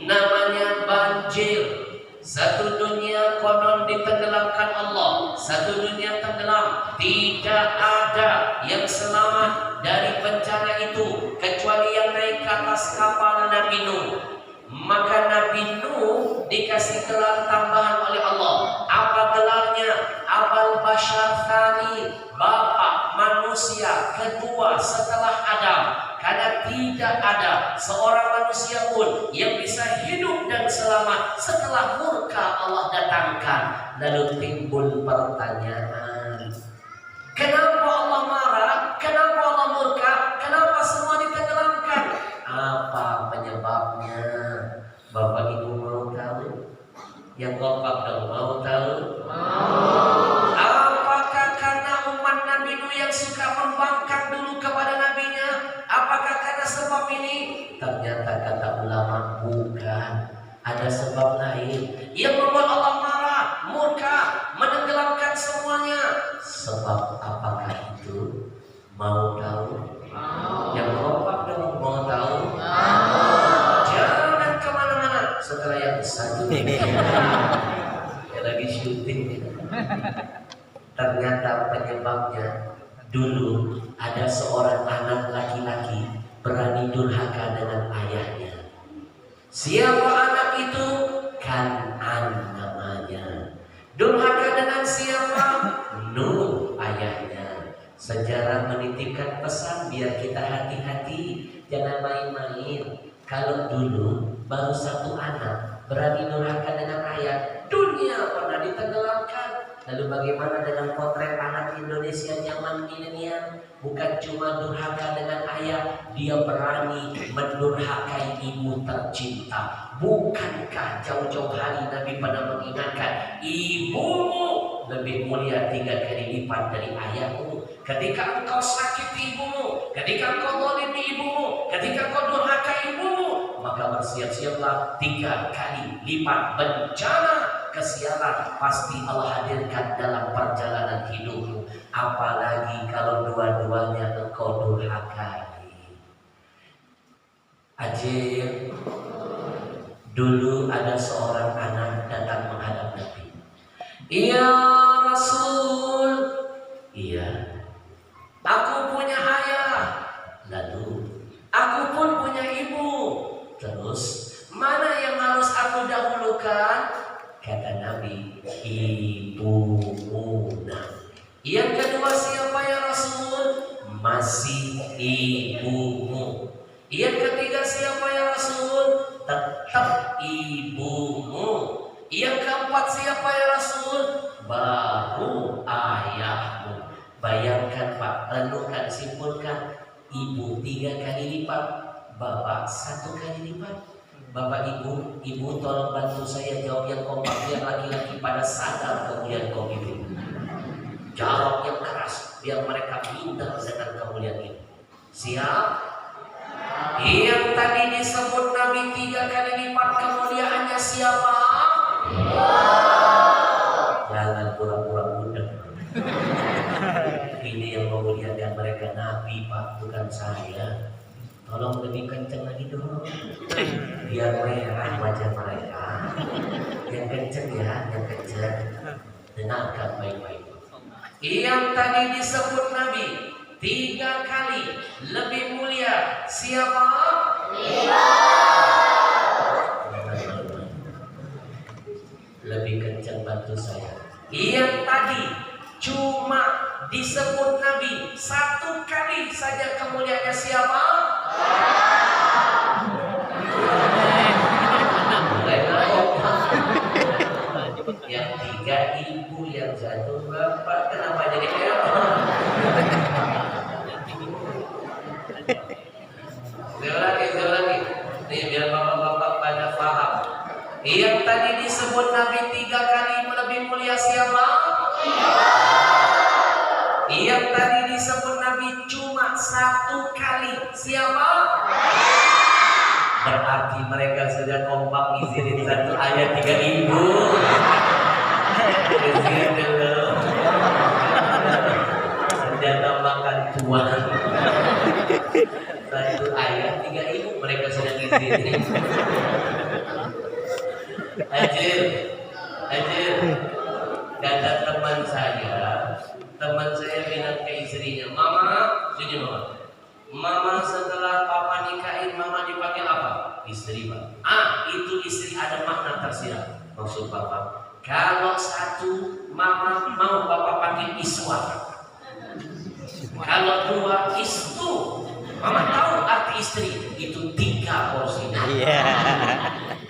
Namanya banjir. Satu dunia konon ditenggelamkan Allah. Satu dunia tenggelam. Tidak ada yang selamat dari bencana itu kecuali yang naik ke atas kapal Nabi Nuh. Maka Nabi Nuh dikasih gelar tambahan oleh Allah. Apa gelarnya? Abul Bashar Tsani, bapak manusia kedua setelah Adam. Karena tidak ada seorang manusia pun yang bisa hidup dan selamat setelah murka Allah datangkan. Lalu timbul pertanyaan, kenapa Allah marah? Kenapa Allah murka? Kenapa semua ditenggelamkan? Apa penyebabnya? Bapak Ibu mau tahu? Yang kompak dong, mau tahu? Mau. Apakah karena umat Nabi Nuh yang suka membangkang dulu kepada nabinya? Apakah karena sebab ini? Ternyata kata ulama bukan. Ada sebab lain yang membuat Allah marah, murka, menenggelamkan semuanya. Sebab apakah itu? Mau tahu? Mau. Yang kompak dong, mau tahu? Mau. Jangan kemana-mana. Setelah yang satu ya lagi syuting. Ternyata penyebabnya dulu ada seorang anak laki-laki berani durhaka dengan ayahnya. Siapa anak itu? Kan'an namanya. Durhaka dengan siapa? Nuh ayahnya. Sejarah menitipkan pesan biar kita hati-hati, jangan main-main. Kalau dulu baru satu anak berani durhaka dengan ayah, dunia pernah ditenggelamkan. Lalu bagaimana dengan potret anak Indonesia zaman milenial? Bukan cuma durhaka dengan ayah, dia berani mendurhakai ibu tercinta. Bukankah jauh-jauh hari Nabi pernah mengingatkan, ibumu lebih mulia 3 kali lipat dari ayahmu. Ketika engkau sakiti ibumu, ketika engkau zalimi ibumu, ketika engkau durhaka ibumu, maka bersiap-siaplah 3 kali lipat bencana kesialan pasti Allah hadirkan dalam perjalanan hidupmu. Apalagi kalau dua-duanya engkau durhakai. Ajib. Dulu ada seorang anak datang menghadap Nabi. Ya Rasul, iya, aku punya ayah, lalu aku pun punya ibu. Terus mana yang harus aku dahulukan? Kata Nabi, ibumu. Yang kedua siapa ya Rasul? Masih ibumu. Yang ketiga siapa ya Rasul? Tetap ibumu. Yang keempat siapa ya Rasul? Baru ayahmu. Bayangkan Pak, renungkan, simpulkan. Ibu 3 kali lipat, bapak 1 kali lipat. Bapak ibu tolong bantu saya jawab yang kompak, biar laki-laki pada sadar kemuliaan kaum ibu. Jawab yang keras biar mereka minder dengan kemuliaan ini. Siap? Yang tadi disebut Nabi 3 kali lipat kemuliaannya siapa? Jangan pura-pura muda. Ini yang memuliakan mereka Nabi Pak, bukan saya. Tolong lebih kenceng lagi dong, biar merah wajah mereka. Yang kenceng ya, yang kenceng. Dengarkan baik-baik. Yang tadi disebut Nabi 3 kali lebih mulia siapa? Lebih kenceng bantu saya. Yang tadi cuma disebut Nabi 1 kali saja kemuliaannya siapa? Yang 3 ibu, yang 1 bapak. Kenapa jadi Sekali lagi. Nih biar bapak-bapak pada paham. Yang tadi disebut Nabi 3 kali lebih mulia siapa? Yang tadi disebut Nabi cuma satu kali. Siapa? Berarti mereka sudah kompak izinin satu ayat 3.000. Izin dulu. Senjata makan tuan. Satu ayat 3.000 mereka sudah izinin. Ajir. Kata teman saya bilang ke istrinya, Mama, sini Mama setelah papa nikahin, Mama dipanggil apa? Istri, Pak. Itu istri ada makna tersirat. Maksud papa, kalau satu, Mama mau papa panggil iswa. Kalau dua, istu. Mama tahu arti istri, itu 3 porsinya.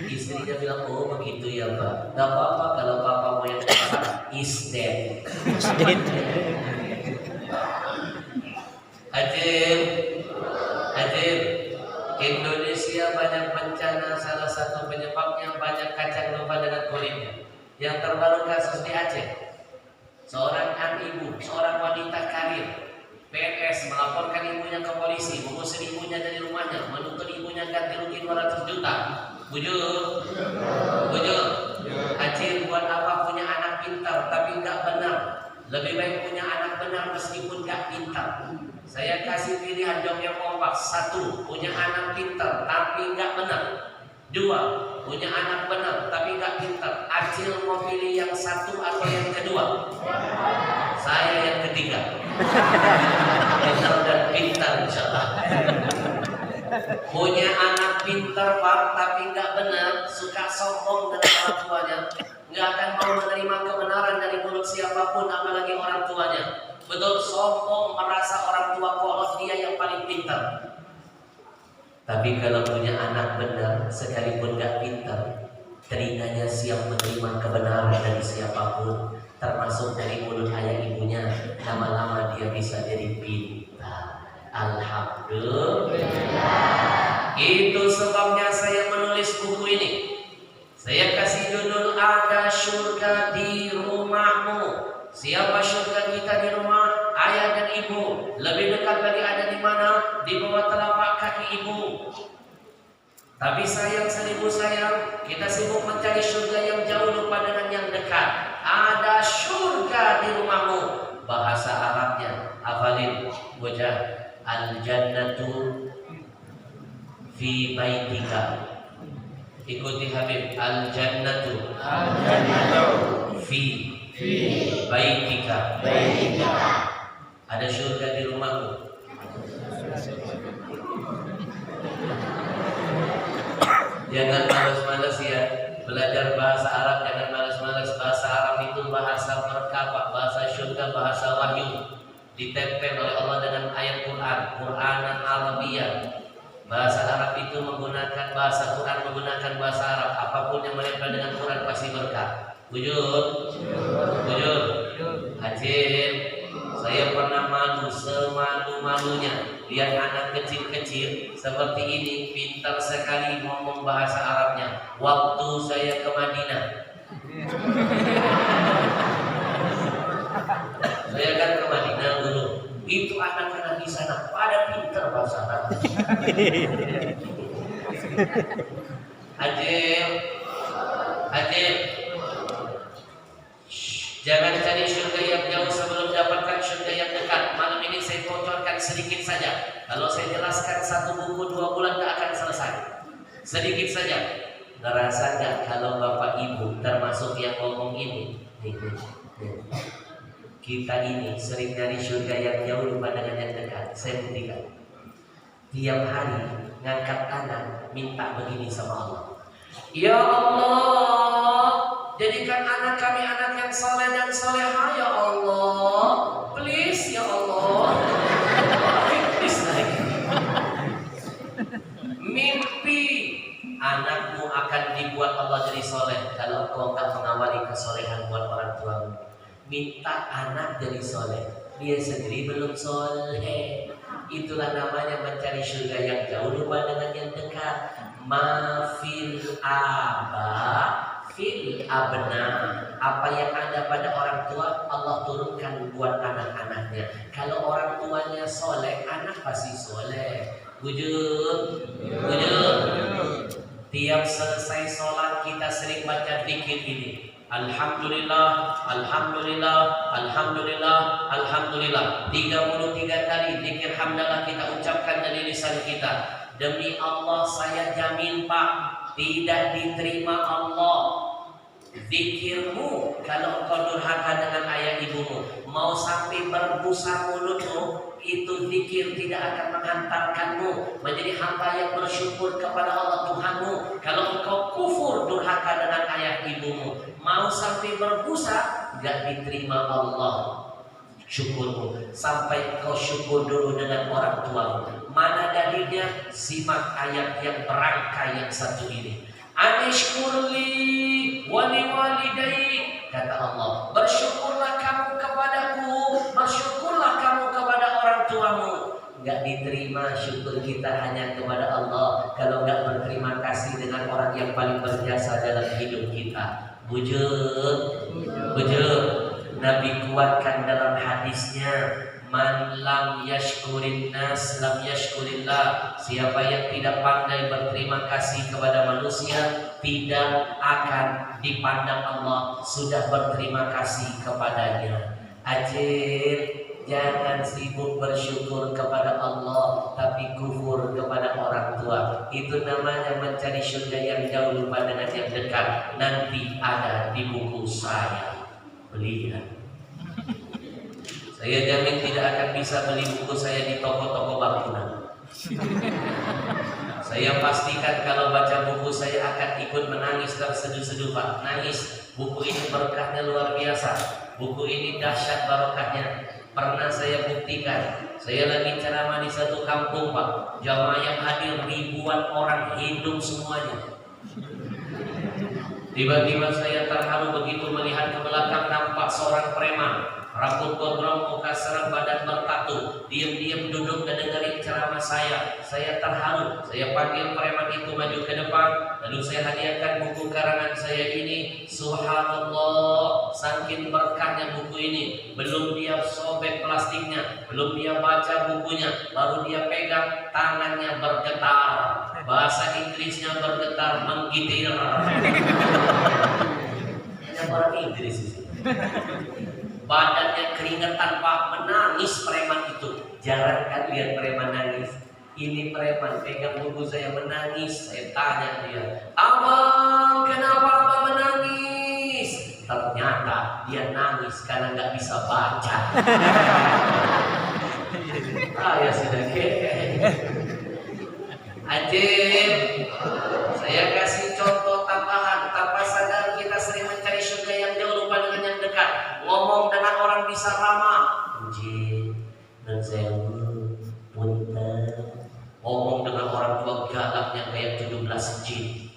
Istrinya bilang, oh begitu ya Pak. Gak apa-apa kalau papa mau yang kepala is dead. Hadir, Indonesia banyak bencana, salah satu penyebabnya banyak kacang lupa dengan kulitnya. Yang terbaru kasus di Aceh, seorang ibu, seorang wanita karir PNS melaporkan ibunya ke polisi, mengusir ibunya dari rumahnya, menuntut ibunya ganti rugi 200 juta. Bujur. Aceh, buat apa punya anak pintar tapi nggak benar? Lebih baik punya anak benar meskipun nggak pintar. Saya kasih pilihan jawab yang kompak. 1, punya anak pintar tapi nggak benar. 2, punya anak benar tapi nggak pintar. Acil mau pilih yang 1 atau yang kedua? Saya yang ketiga. Benar dan pintar insyaallah. Punya anak pintar Pak tapi nggak benar, suka sombong dengan orang tuanya, nggak akan mau menerima kebenaran dari mulut siapapun, apalagi orang tuanya. Betul, sombong, merasa orang tua kolot dia yang paling pintar. Tapi kalau punya anak benar, sekalipun nggak pintar, telinganya siap menerima kebenaran dari siapapun, termasuk dari mulut ayah ibunya. Lama-lama dia bisa jadi pintar. Alhamdulillah. Itu sebabnya saya menulis buku ini. Saya kasih judul Ada Surga di Rumahmu. Siapa surga kita di rumah? Ayah dan ibu. Lebih dekat lagi ada di mana? Di bawah telapak kaki ibu. Tapi sayang seribu sayang, kita sibuk mencari surga yang jauh lupa dengan yang dekat. Ada surga di rumahmu. Bahasa Arabnya hafalin bocah. Al-jannatu fi baitika. Ikuti Habib. Al-jannatu fi baitika. Ada surga di rumahmu. Jangan malas-malas ya belajar bahasa Arab. Jangan malas-malas. Bahasa Arab itu bahasa merkabah, bahasa surga, bahasa wahyu. Ditempel oleh Allah dengan ayat Quran, Quranan Arabiyyah. Bahasa Arab itu menggunakan bahasa Quran, menggunakan bahasa Arab. Apapun yang menempel dengan Quran pasti berkah. Bujur. Hajir, saya pernah malu semalu-malunya lihat anak kecil-kecil seperti ini pintar sekali ngomong bahasa Arabnya. Waktu saya ke Madinah, saya kan ke Madinah dulu. Itu anak-anak di sana pada pintar bahasa Arab. Hajir, jangan cari surga yang jauh sebelum dapatkan surga yang dekat. Malam ini saya bocorkan sedikit saja. Kalau saya jelaskan 1 buku 2 bulan tidak akan selesai. Sedikit saja. Ngerasa nggak kalau bapak ibu termasuk yang ngomong ini? Kita ini sering dari surga yang jauh lupa dengan yang dekat. Saya buktikan. Tiap hari ngangkat tangan minta begini sama Allah. Ya Allah, jadikan anak kami anak yang soleh dan soleha ya Allah. Please ya Allah. Please lagi. Mimpi anakmu akan dibuat Allah jadi soleh kalau kau tak mengawali kesolehan buat orang tuamu. Minta anak jadi soleh, dia sendiri belum soleh. Itulah namanya mencari surga yang jauh lupa dengan yang dekat. Ma fil aba fil abna. apa yang ada pada orang tua Allah turunkan buat anak-anaknya. Kalau orang tuanya soleh, anak pasti soleh. Wujud. Tiap selesai sholat kita sering baca zikir ini. Alhamdulillah, Alhamdulillah, Alhamdulillah, Alhamdulillah. 33 kali zikir hamdalah kita ucapkan dari lisan kita. Demi Allah saya jamin Pak, tidak diterima Allah zikirmu kalau engkau durhaka dengan ayah ibumu. Mau sampai berbusa mulutmu, itu zikir tidak akan menghantarkanmu menjadi hamba yang bersyukur kepada Allah Tuhanmu. Kalau engkau kufur durhaka dengan ayah ibumu, mau sampai berbusa, gak diterima Allah syukurmu. Sampai engkau syukur dulu dengan orang tuamu. Mana dalilnya? Simak ayat yang berangkai yang satu ini. Anishkurli wali walidayk, kata Allah, bersyukurlah kamu kepadaku, bersyukurlah kamu kepada orang tuamu. Gak diterima syukur kita hanya kepada Allah kalau gak berterima kasih dengan orang yang paling berjasa dalam hidup kita. Wujud. Nabi kuatkan dalam hadisnya, man lam yashkurin nas lam yashkurillah. Siapa yang tidak pandai berterima kasih kepada manusia, tidak akan dipandang Allah sudah berterima kasih kepadanya. Ajir, jangan sibuk bersyukur kepada Allah tapi kufur kepada orang tua. Itu namanya mencari surga yang jauh lupa dengan yang dekat. Nanti ada di buku saya. Belikan. Saya jamin tidak akan bisa beli buku saya di toko-toko bangunan. Saya pastikan kalau baca buku saya akan ikut menangis terseduh-seduh Pak. Nangis. Buku ini berkahnya luar biasa. Buku ini dahsyat barokahnya. Pernah saya buktikan. Saya lagi ceramah di satu kampung Pak. Jamaah yang hadir ribuan orang, hidup semuanya. Tiba-tiba saya terharu begitu melihat ke belakang nampak seorang preman, rambut gondrong, muka serem, badan bertatu, diam-diam duduk dan dengerin ceramah saya. Saya terharu. Saya panggil preman itu maju ke depan, lalu saya hadiahkan buku karangan saya ini. Subhanallah, saking berkahnya buku ini. Belum dia sobek plastiknya, belum dia baca bukunya, baru dia pegang, tangannya bergetar. Bahasa Inggrisnya bergetar, menggigil. Hanya orang Inggris itu. Badannya keringetan Pak, menangis preman itu. Jarang kan lihat preman nangis. Ini preman pegang buku saya menangis. Saya tanya dia, abang kenapa abang menangis? Ternyata dia nangis karena nggak bisa baca. Ya sudah Ajib. Saya kasih contoh tambahan. Tanpa sadar kita sering mencari surga yang jauh lupa dengan yang dekat. Ngomong dengan orang bisa ramah. Ajib. Dan saya punten. Ngomong dengan orang tua galaknya kayak 17 jin.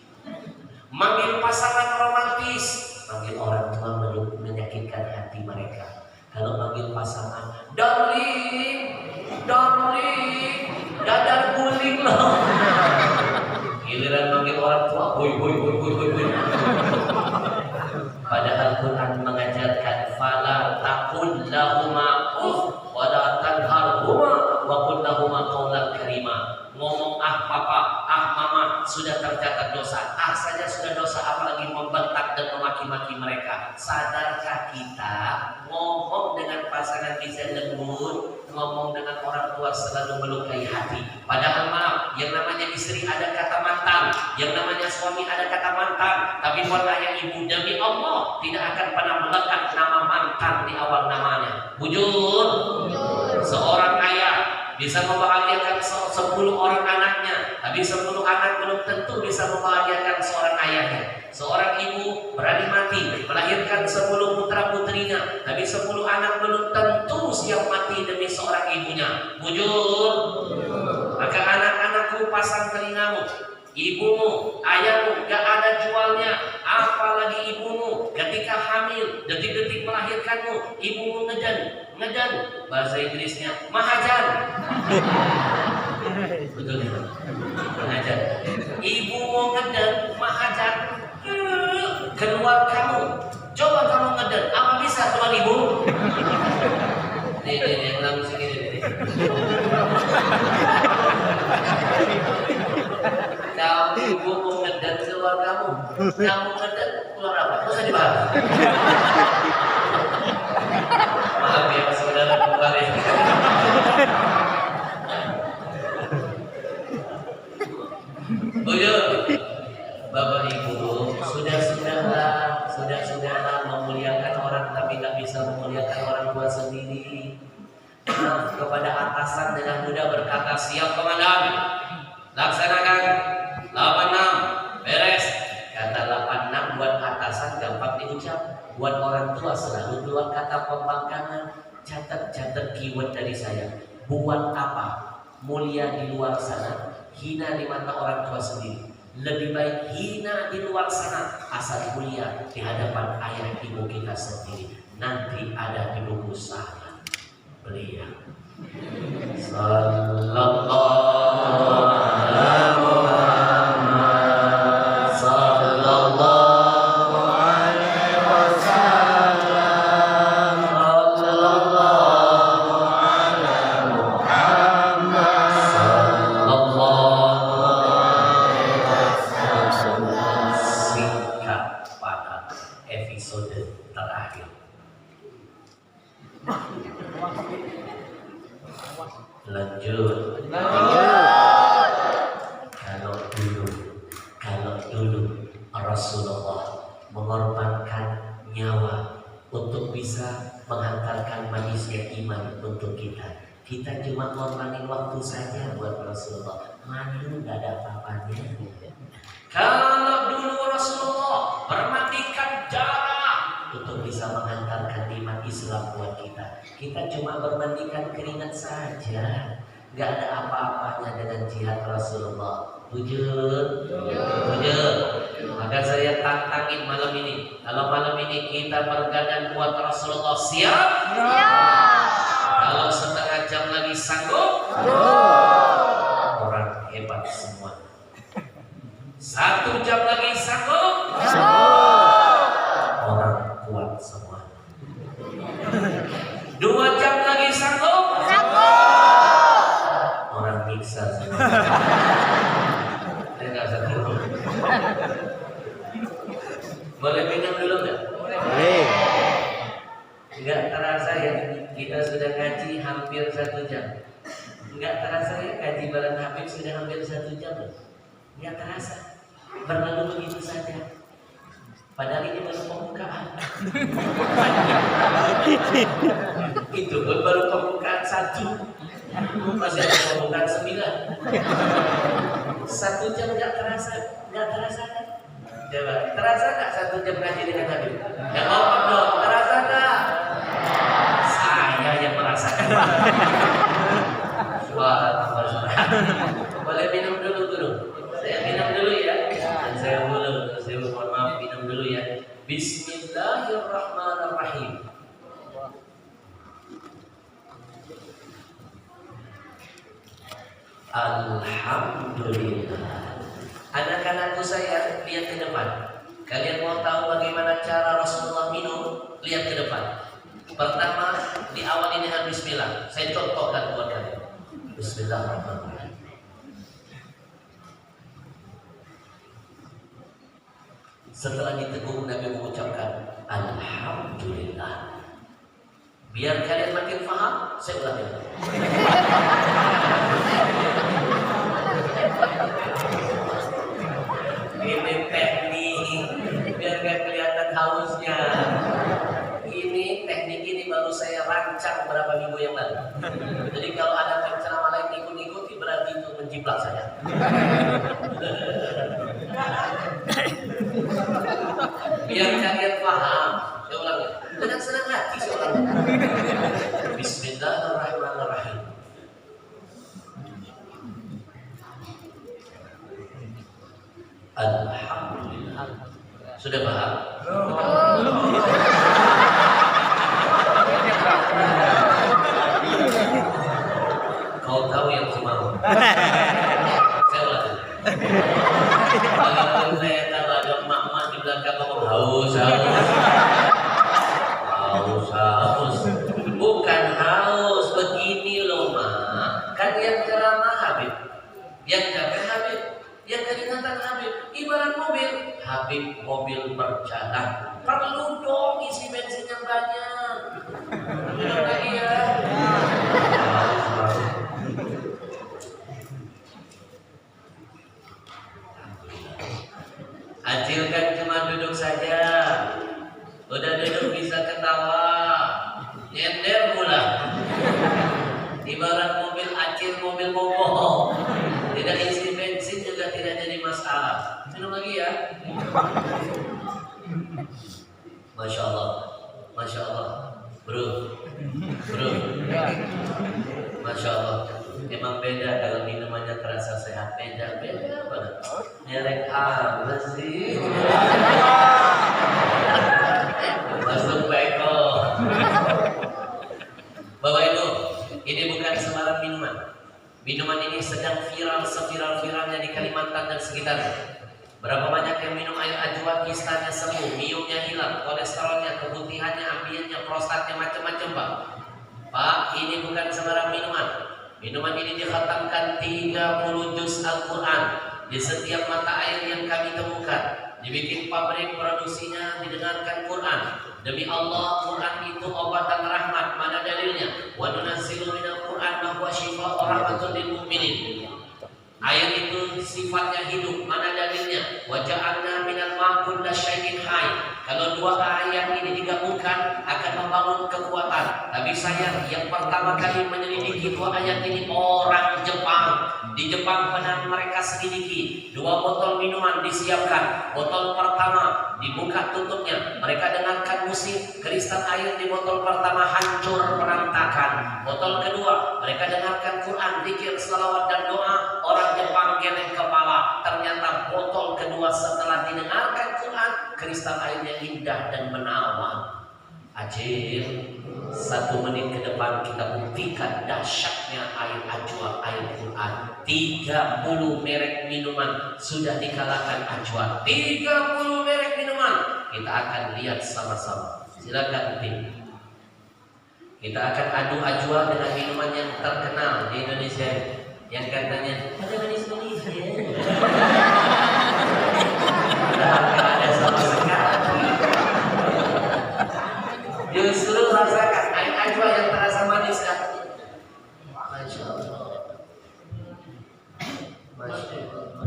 Manggil pasangan romantis. Manggil orang tua menyakitkan hati mereka. Kalau manggil pasangan, darling, dadar guling loh. Giliran manggil orang tua, boy. Padahal Quran mengajarkan fala taqul lahuma uff wa la tanharhuma wa qul lahuma qawlan karima. Ngomong papa, mama sudah tercatat dosa. Saja sudah dosa, apalagi membentak dan memaki-maki mereka. Sadarkah kita ngomong dengan pasangan bisa lembut, ngomong dengan orang tua selalu melukai hati. Padahal maaf, yang namanya istri ada kata mantan, yang namanya suami ada kata mantan. Tapi buat ayah ibu, demi Allah tidak akan pernah melekat nama mantan di awal namanya. Bujur. Seorang ayah bisa membahagiakan 10 orang anaknya, tapi 10 anak belum tentu bisa membahagiakan seorang ayahnya. Seorang ibu berani mati melahirkan 10 putra putrinya, tapi 10 anak belum tentu siap mati demi seorang ibunya. Bujur. Maka anak-anakku pasang telingamu. Ibumu, ayahmu gak ada jualnya, apalagi ibumu ketika hamil, detik-detik melahirkanmu, ibumu ngejan, bahasa Inggrisnya mahajan. Betul ya? Mahajan. Ibumu ngejan, mahajan. Keluar kamu, coba Kalau kamu ngeden, apa bisa tuan ibu? Nih, yang langsung segini nih. Kamu ibu mau ngeden keluar kamu ngeden keluar apa? Nggak usah dibahas. Maaf ya saudara kembali. Buyur, Bapak Ibu, sudah-sudahlah memuliakan orang tapi nggak bisa memuliakan orang tua sendiri. Maaf kepada atasan dengan mudah berkata siap komandan, laksanakan 86 beres. Kata 86 buat atasan gampang diucap, buat orang tua selalu keluar kata pembangkangan. Catat keyword dari saya. Buat apa mulia di luar sana, hina di mata orang tua sendiri. Lebih baik hina di luar sana, asal mulia di hadapan ayah ibu kita sendiri. Nanti ada di buku saya. Beliau Sallallahu alaihi Muhammad, Sallallahu alaihi wasallam, Sallallahu alaihi Muhammad, Sallallahu alaihi wasallam. Singkat pada episode terakhir. Lanjut. Kalau dulu Rasulullah mengorbankan nyawa untuk bisa menghantarkan manisnya iman untuk kita. Kita cuma ngorbanin waktu saja buat Rasulullah. Madu nggak ada apa-apanya. Kalau dulu Rasulullah bermandikan darah untuk bisa menghantarkan iman Islam buat kita. Kita cuma bermandikan keringat saja. Gak ada apa-apanya dengan jihad Rasulullah. Wujud. Maka saya tantangin malam ini. Kalau malam ini kita bergadang buat Rasulullah, siap? Kalau setengah jam lagi sanggup? Orang hebat semua. 1 jam lagi sanggup? Orang kuat semua. 2 jam lagi sanggup? Orang miksa semua. Saya nggak sanggup. Boleh minum dulu nggak? Boleh. Nggak terasa ya, kita sudah ngaji hampir 1 jam. Nggak terasa ya, kaji bareng Habib sudah hampir 1 jam. Nggak terasa, berlalu begitu saja. Padahal ini baru pembukaan. Itu pun baru pembukaan 1. Masih ada pembukaan 9. 1 jam nggak terasa kan? Coba, terasa nggak 1 jam ngaji dengan Habib? Ya ngomong dong, terasa nggak? Saya yang merasakan. Wah, boleh minum dulu guru. Saya minum dulu ya. Dan saya mohon maaf minum dulu ya. Bismillahirrahmanirrahim. Alhamdulillah. Anak-anakku saya, lihat ke depan. Kalian mau tahu bagaimana cara Rasulullah minum? Lihat ke depan. Pertama, diawali dengan bismillah. Saya contohkan buat kalian. Bismillahirrahmanirrahim. Setelah diteguk, Nabi mengucapkan Alhamdulillah. Biar kalian makin paham, saya ulangi. Ini teknik biar gak kelihatan hausnya. Ini teknik ini baru saya rancang beberapa minggu yang lalu. Jadi kalau ada penceramah lain ikut-ikuti berarti itu menjiplak saya. Biar kalian paham, saya ulangi. Dengan senang hati saya ulangi. Bismillahirrahmanirrahim. Alhamdulillah. Sudah paham? Kau tahu yang mau. Saya ulangi. Walaupun saya tahu ada emak-emak di belakang ngomong haus. singkatan Habib. Ibarat mobil, Habib mobil berjalan. Perlu dong isi bensin yang banyak. Benar nggak iya? Acil kan cuma duduk saja. Udah duduk bisa ketawa, nyender pula. Ibarat mobil Acil, mobil boboh. Tidak isi bensin juga tidak jadi masalah. Minum lagi ya. Masya Allah, Masya Allah, bro, Masya Allah. Emang beda kalau minumannya terasa sehat, beda banget. Nyerek apa sih? Masuk beko. Bapak Ibu, ini bukan sembarang minuman. Minuman ini sedang viral, seviral-viralnya di Kalimantan dan sekitarnya. Berapa banyak yang minum air ajwa, kistanya sembuh, miumnya hilang, kolesterolnya, keputihannya, ambiennya, prostatnya, macam-macam, Pak. Pak, ini bukan sembarang minuman. Minuman ini dikhatamkan 30 juz Al-Quran di setiap mata air yang kami temukan. Dibikin pabrik produksinya, didengarkan Quran. Demi Allah, Quran itu obat dan rahmat. Mana dalilnya? Wa nunazzilu minal Quran ma huwa syifaa'un wa rahmatun lil mu'minin. Air itu sifatnya hidup. Mana dalilnya? Wa ja'alna minal ma'i kulla syai'in hayy. Kalau dua ayat ini digabungkan akan membangun kekuatan. Tapi saya yang pertama kali menyelidiki dua ayat ini orang Jepang. Di Jepang pernah mereka selidiki. 2 botol minuman disiapkan. Botol pertama dibuka tutupnya. Mereka dengarkan musik. Kristal air di botol pertama hancur berantakan. Botol kedua mereka dengarkan Quran, zikir, salawat dan doa. Orang Jepang geleng kepala. Ternyata botol kedua setelah didengarkan Quran, kristal airnya indah dan menawan. Ajir, 1 menit ke depan kita buktikan dahsyatnya air ajwa, air Quran. 30 merek minuman sudah dikalahkan ajwa. 30 merek minuman. Kita akan lihat sama-sama. Silakan tim. Kita akan adu ajwa dengan minuman yang terkenal di Indonesia. Yang katanya ada manis-manis ya. Ada sama sekali. Justru rasakan air ajwa yang terasa manis kan. Masya Allah. Masya Allah.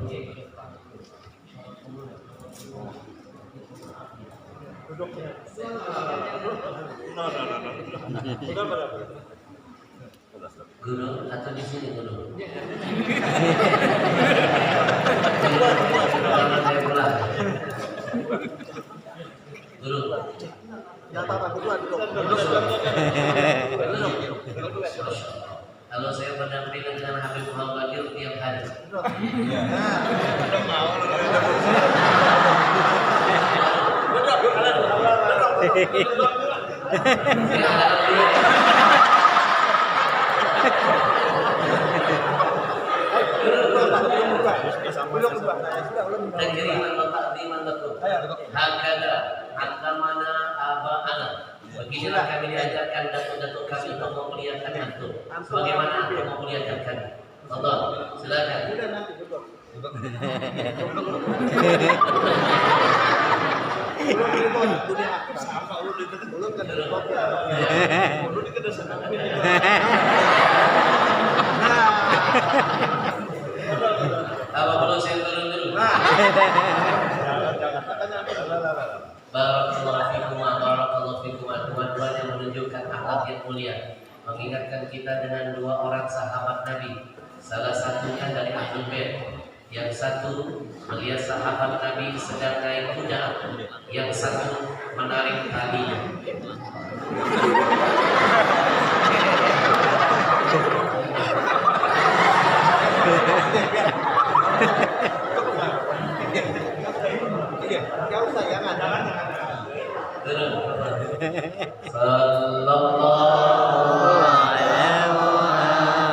Guru atau di sini guru? Jangan saya pulang. Guru. Kalau saya berdampingan dengan Habib Muhammad tiap hari. Beginilah kami diajarkan datuk-datuk kami untuk memuliakan antum. Bagaimana antum memuliakan kami? Allah, silakan. Apa perlu saya turun dulu? Barakallahu fikum. Dua-duanya yang menunjukkan akhlak yang mulia, mengingatkan kita dengan 2 orang sahabat Nabi. Salah satunya dari Ahlul Bait, yang satu melihat sahabat Nabi sedang naik kuda, yang satu menarik talinya. Sallallahu alaihi wasallam.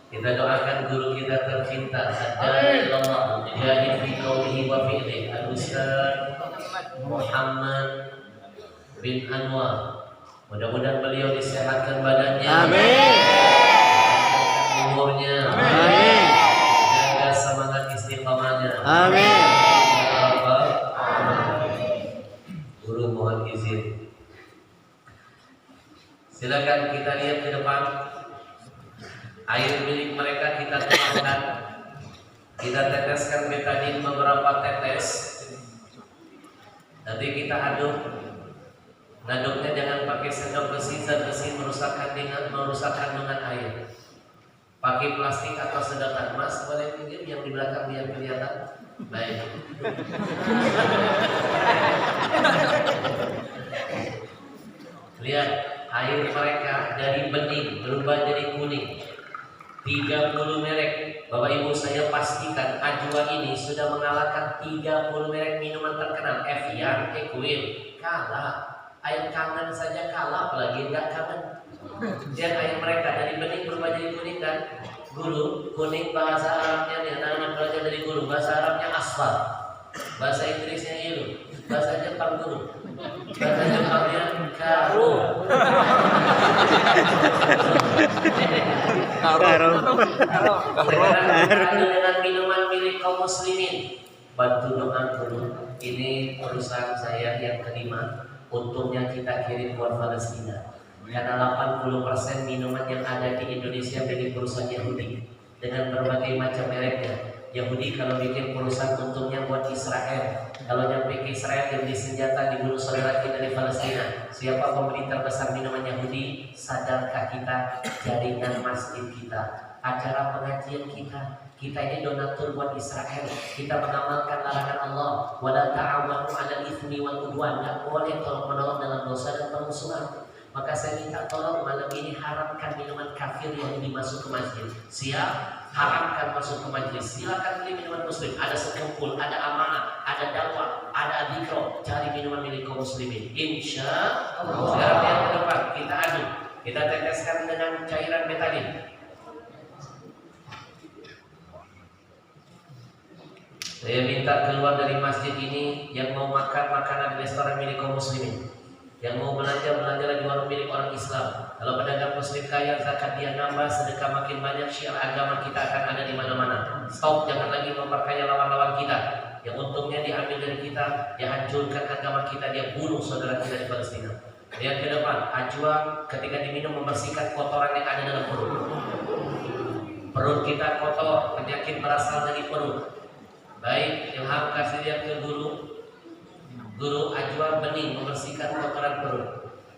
Kita doa doakan guru kita tercinta Ad-Da'i ilallah mujahid fi qawlihi wa fi'lihi Al-Ustaz Muhammad bin Anwar. Mudah-mudahan beliau disehatkan badannya. Amin. Umurnya. Amin. Jaga semangat istiqamahnya. Amin. Guru mohon izin. Silakan kita lihat ke depan. Air milik mereka kita tuangkan. Kita teteskan betadin beberapa tetes. Nanti kita aduk. Ngaduknya jangan pakai sendok besi, zat besi merusakkan dengan air. Pakai plastik atau sedotan. Mas boleh pinjam yang di belakang biar kelihatan. Baik. Lihat air mereka dari bening berubah jadi kuning. 30 merek. Bapak Ibu saya pastikan Ajwa ini sudah mengalahkan 30 merek minuman terkenal. Evian, Equil, kalah. Air kangen saja kalah, apalagi enggak kangen. Lihat air mereka dari bening berubah jadi kuning kan? Guru, kuning bahasa Arabnya nih, anak-anak belajar dari guru. Bahasa Arabnya asfar, bahasa Inggrisnya yellow, bahasa Jepang guru, bahasa Jepangnya karu. Sekarang kita dengan minuman milik kaum muslimin. Bantu doa guru. Ini perusahaan saya yang kelima. Untungnya kita kirim buat Palestina. Karena 80% minuman yang ada di Indonesia dari perusahaan Yahudi dengan berbagai macam mereknya. Yahudi kalau bikin perusahaan untungnya buat Israel. Kalau nyampe ke Israel yang senjata dibunuh saudara kita di Palestina. Siapa pembeli terbesar minuman Yahudi? Sadarkah kita jaringan masjid kita, acara pengajian kita ini donatur buat Israel. Kita mengamalkan larangan Allah. Wala ta'awanu 'alal itsmi wal 'udwan. Enggak boleh tolong menolong dalam dosa dan permusuhan. Maka saya minta tolong malam ini haramkan minuman kafir yang dimasuk ke masjid. Siap? Haramkan masuk ke masjid. Silakan beli minuman muslim. Ada sekumpul, ada amanah, ada dakwah, ada dzikr. Cari minuman milik kaum muslimin. Insya Allah. Sekarang yang ke depan kita aduk. Kita teteskan dengan cairan betadin. Saya minta keluar dari masjid ini yang mau makan makanan di restoran milik kaum muslimin, yang mau belanja di warung milik orang Islam. Kalau pedagang muslim kaya, zakat dia nambah, sedekah makin banyak, syiar agama kita akan ada di mana-mana. Stop, jangan lagi memperkaya lawan-lawan kita. Yang untungnya diambil dari kita, dia hancurkan agama kita, dia bunuh saudara kita di Palestina. Lihat ke depan, Ajwa ketika diminum membersihkan kotoran yang ada dalam perut. Perut kita kotor, penyakit berasal dari perut. Baik, yang harus kasih lihat ke guru Ajwa bening membersihkan kotoran perut.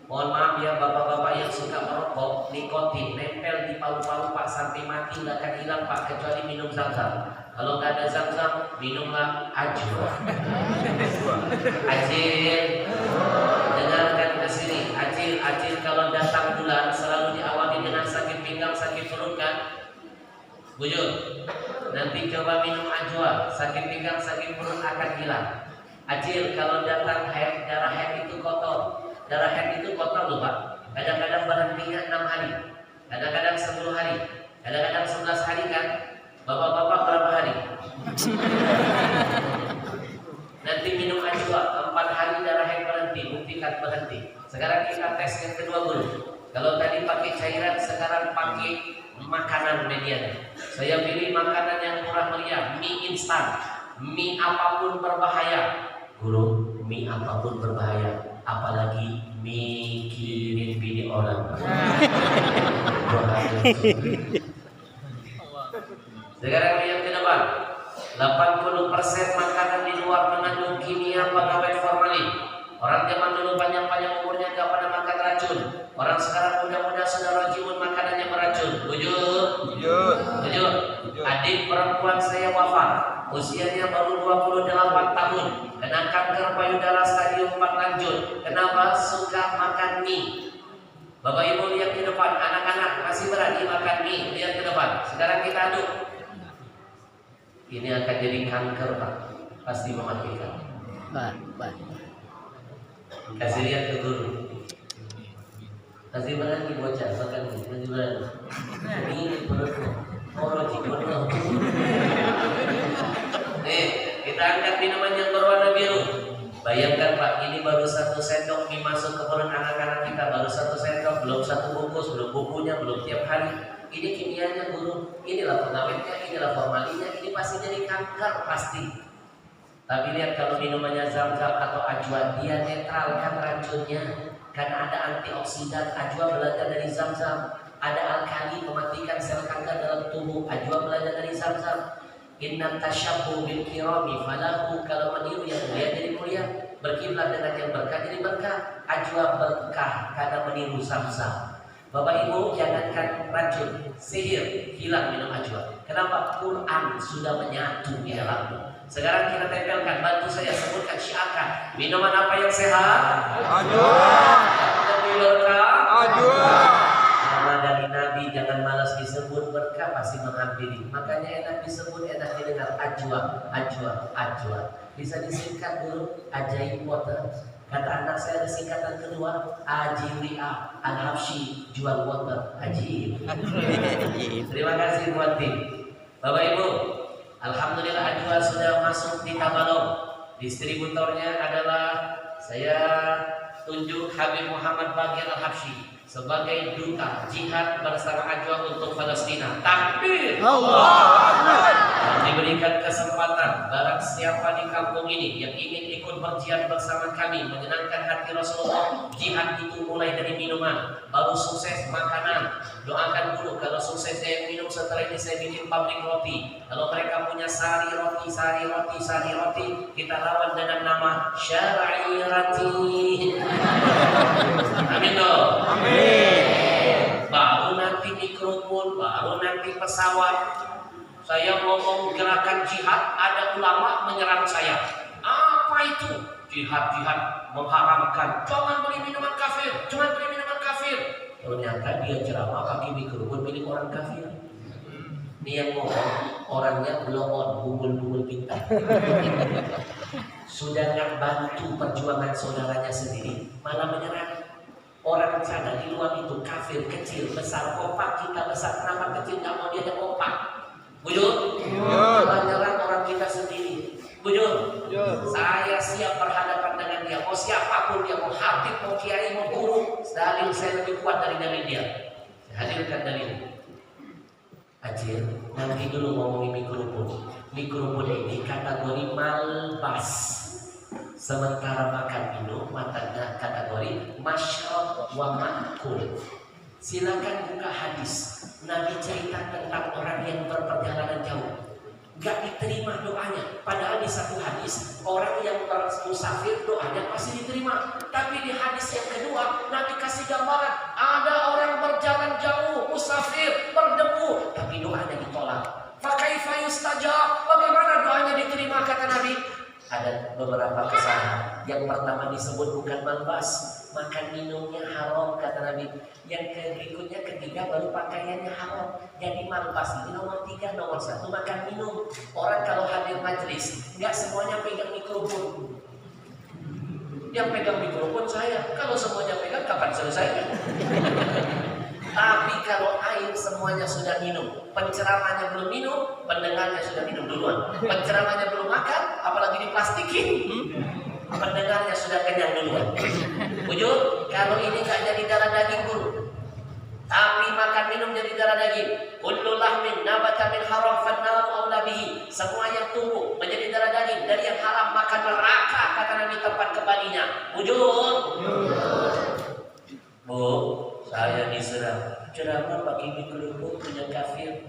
Mohon maaf ya bapak-bapak yang suka merokok, nikotin nempel di paru-paru Pak sampai mati nggak akan hilang Pak kecuali minum zam-zam. Kalau nggak ada zam-zam, minumlah Ajwa. Acil, dengarkan ke sini. Acil kalau datang bulan selalu diawali dengan sakit pinggang, sakit perut kan? Bujur, nanti coba minum Ajwa, sakit pinggang, sakit perut akan hilang. Acil, kalau datang haid, darah haid itu kotor. Darah haid itu kotor loh Pak. Kadang-kadang berhentinya 6 hari, kadang-kadang 10 hari, kadang-kadang 11 hari kan. Bapak-bapak berapa hari? Nanti minum Ajwa, 4 hari darah haid berhenti, buktikan berhenti. Sekarang kita tes yang kedua dulu. Kalau tadi pakai cairan, sekarang pakai makanan medianya. Saya pilih makanan yang murah meriah, mie instan. Mie apapun berbahaya. Guru, mie apapun berbahaya, apalagi mie kirim bini orang. Sekarang lihat ke depan. 80% makanan di luar mengandung kimia pengawet formalin. Orang zaman dulu panjang-panjang umurnya gak pernah makan racun. Orang sekarang muda-muda sudah rajiun makanannya beracun. Bujur. Adik perempuan saya wafat. Usianya baru 28 tahun. Kena kanker payudara stadium 4 lanjut. Kenapa? Suka makan mie. Bapak Ibu lihat ke depan. Anak-anak masih berani makan mie. Lihat ke depan. Sekarang kita aduk. Ini akan jadi kanker Pak. Pasti mematikan. Kasih lihat ke guru. Kasih berani bocah makan mie. Kasih berani. Ini perutmu. Orang Cibondo. Nih, kita angkat minuman yang berwarna biru. Bayangkan Pak, ini baru 1 sendok mie masuk ke mulut anak-anak kita, baru 1 sendok, belum 1 bungkus, belum bukunya, belum tiap hari. Ini kimianya guru, inilah pengawetnya, inilah formalinnya, ini pasti jadi kanker pasti. Tapi lihat kalau minumannya Zam-Zam atau Ajwa, dia netralkan racunnya, karena ada antioksidan. Ajwa belajar dari Zam-Zam. Ada alkali mematikan sel kanker dalam tubuh. Ajwa belajar dari Zam-Zam. Inna tasyabbu bil kirami falahu, kalau meniru yang mulia jadi mulia, berkiblat dengan yang berkah jadi berkah. Ajwa berkah karena meniru Zam-Zam. Bapak Ibu, jangankan racun, sihir, hilang minum Ajwa. Kenapa? Quran sudah menyatu di dalamnya. Sekarang kita tempelkan, bantu saya sebutkan, syiarkan. Minuman apa yang sehat? Ajwa. Lebih berkah? Ajwa. Nama dari Nabi, jangan malas disebut, berkah pasti menghampiri. Makanya enak disebut, enak didengar. Ajwa, Ajwa, Ajwa. Bisa disingkat dulu, Ajaib Water. Kata anak saya ada singkatan kedua, Ajiria Al-Habsyi, jual water. Ajib. Terima kasih buat tim. Bapak Ibu, alhamdulillah Ajwa sudah masuk di Tabalong. Distributornya adalah saya tunjuk Habib Muhammad Bagir Al-Habsyi sebagai duta jihad bersama Ajwa untuk Palestina. Takbir! Diberikan kesempatan barang siapa di kampung ini yang ingin ikut berjihad bersama kami menyenangkan hati Rasulullah. Jihad itu mulai dari minuman, baru sukses makanan. Doakan dulu, kalau sukses saya minum, setelah ini saya bikin pabrik roti. Kalau mereka punya sari roti, kita lawan dengan nama Syar'irati. Amin dong. Amin. Baru nanti mikrofon, baru nanti pesawat. Saya ngomong gerakan jihad, ada ulama menyerang saya. Apa itu? Jihad mengharamkan. Jangan beli minuman kafir, jangan beli minuman kafir. Ternyata dia ceramah pakai mikrofon milik orang kafir. Ini yang ngomong orangnya belum bubul pintar. Sudah nggak bantu perjuangan saudaranya sendiri, malah menyerang. Orang sana di luar itu kafir, kecil, besar, kompak. Kita besar, kenapa kecil nggak mau dia kompak? Bujur? Malah nyerang orang kita sendiri. Bujur? Saya siap berhadapan dengan dia. Mau siapapun dia, mau habib, mau kiai, mau guru, dalil saya lebih kuat dari dia. Saya hadirkan dalil. Acil, nanti dulu ngomongin mikrofon. Mikrofon ini kategori malbas. Sementara makan minum, matanya kategori masyrab wa ma'kul. Silakan buka hadis. Nabi cerita tentang orang yang berperjalanan jauh, gak diterima doanya. Padahal di satu hadis orang yang bermusafir doanya pasti diterima. Tapi di hadis yang kedua Nabi kasih gambaran, ada orang berjalan jauh, musafir, berdebu, tapi doanya ditolak. Fakaifa yustajab, bagaimana doanya diterima kata Nabi? Ada beberapa kesalahan. Yang pertama disebut bukan malbas, makan minumnya haram kata Nabi. Yang berikutnya ketiga baru pakaiannya haram. Jadi malbas ini nomor 3, nomor 1 makan minum. Orang kalau hadir majelis nggak semuanya pegang mikrofon. Yang pegang mikrofon saya. Kalau semuanya pegang kapan selesainya? Tapi kalau air semuanya sudah minum, penceramahnya belum minum, pendengarnya sudah minum duluan. Penceramahnya belum makan, apalagi diplastikin, pendengarnya sudah kenyang duluan. Bujur, kalau ini gak jadi darah daging guru, tapi makan minum jadi darah daging. Kullu lahmin nabata min haram fannaru aula bihi. Semua yang tumbuh menjadi darah daging dari yang haram makan neraka kata Nabi tempat kembalinya. Bujur. Bu, saya diserang ceramah pakai mikrofon punya kafir.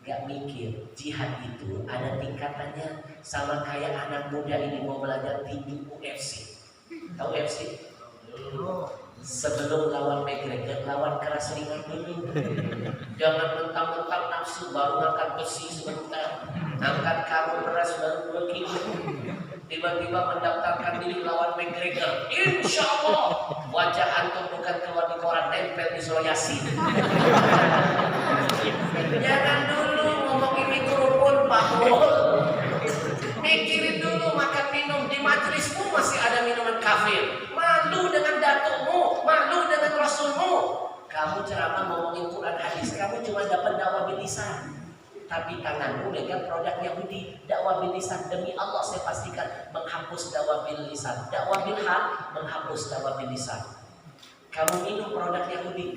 Gak mikir, jihad itu ada tingkatannya. Sama kayak anak muda ini mau belajar tinju UFC. Tahu UFC? Sebelum lawan McGregor, lawan keras ringan dulu. Jangan mentang-mentang nafsu baru angkat besi sebentar, angkat karung beras baru 2 kilo. Tiba-tiba mendaftarkan diri lawan McGregor. Insya Allah wajah antum bukan keluar di koran, nempel di Surah Yasin. Jangan dulu ngomongin mikrofon Pak Mul. Mikirin dulu makan minum. Di majelismu masih ada minuman kafir. Malu dengan datukmu, malu dengan rasulmu. Kamu ceramah ngomongin Quran hadis, kamu cuma dapat dakwah bilisan. tapi tanganmu megang produk Yahudi. Dakwah bil lisan, demi Allah saya pastikan menghapus dakwah bil lisan. Dakwah bil hal menghapus dakwah bil lisan. Kamu minum produk Yahudi,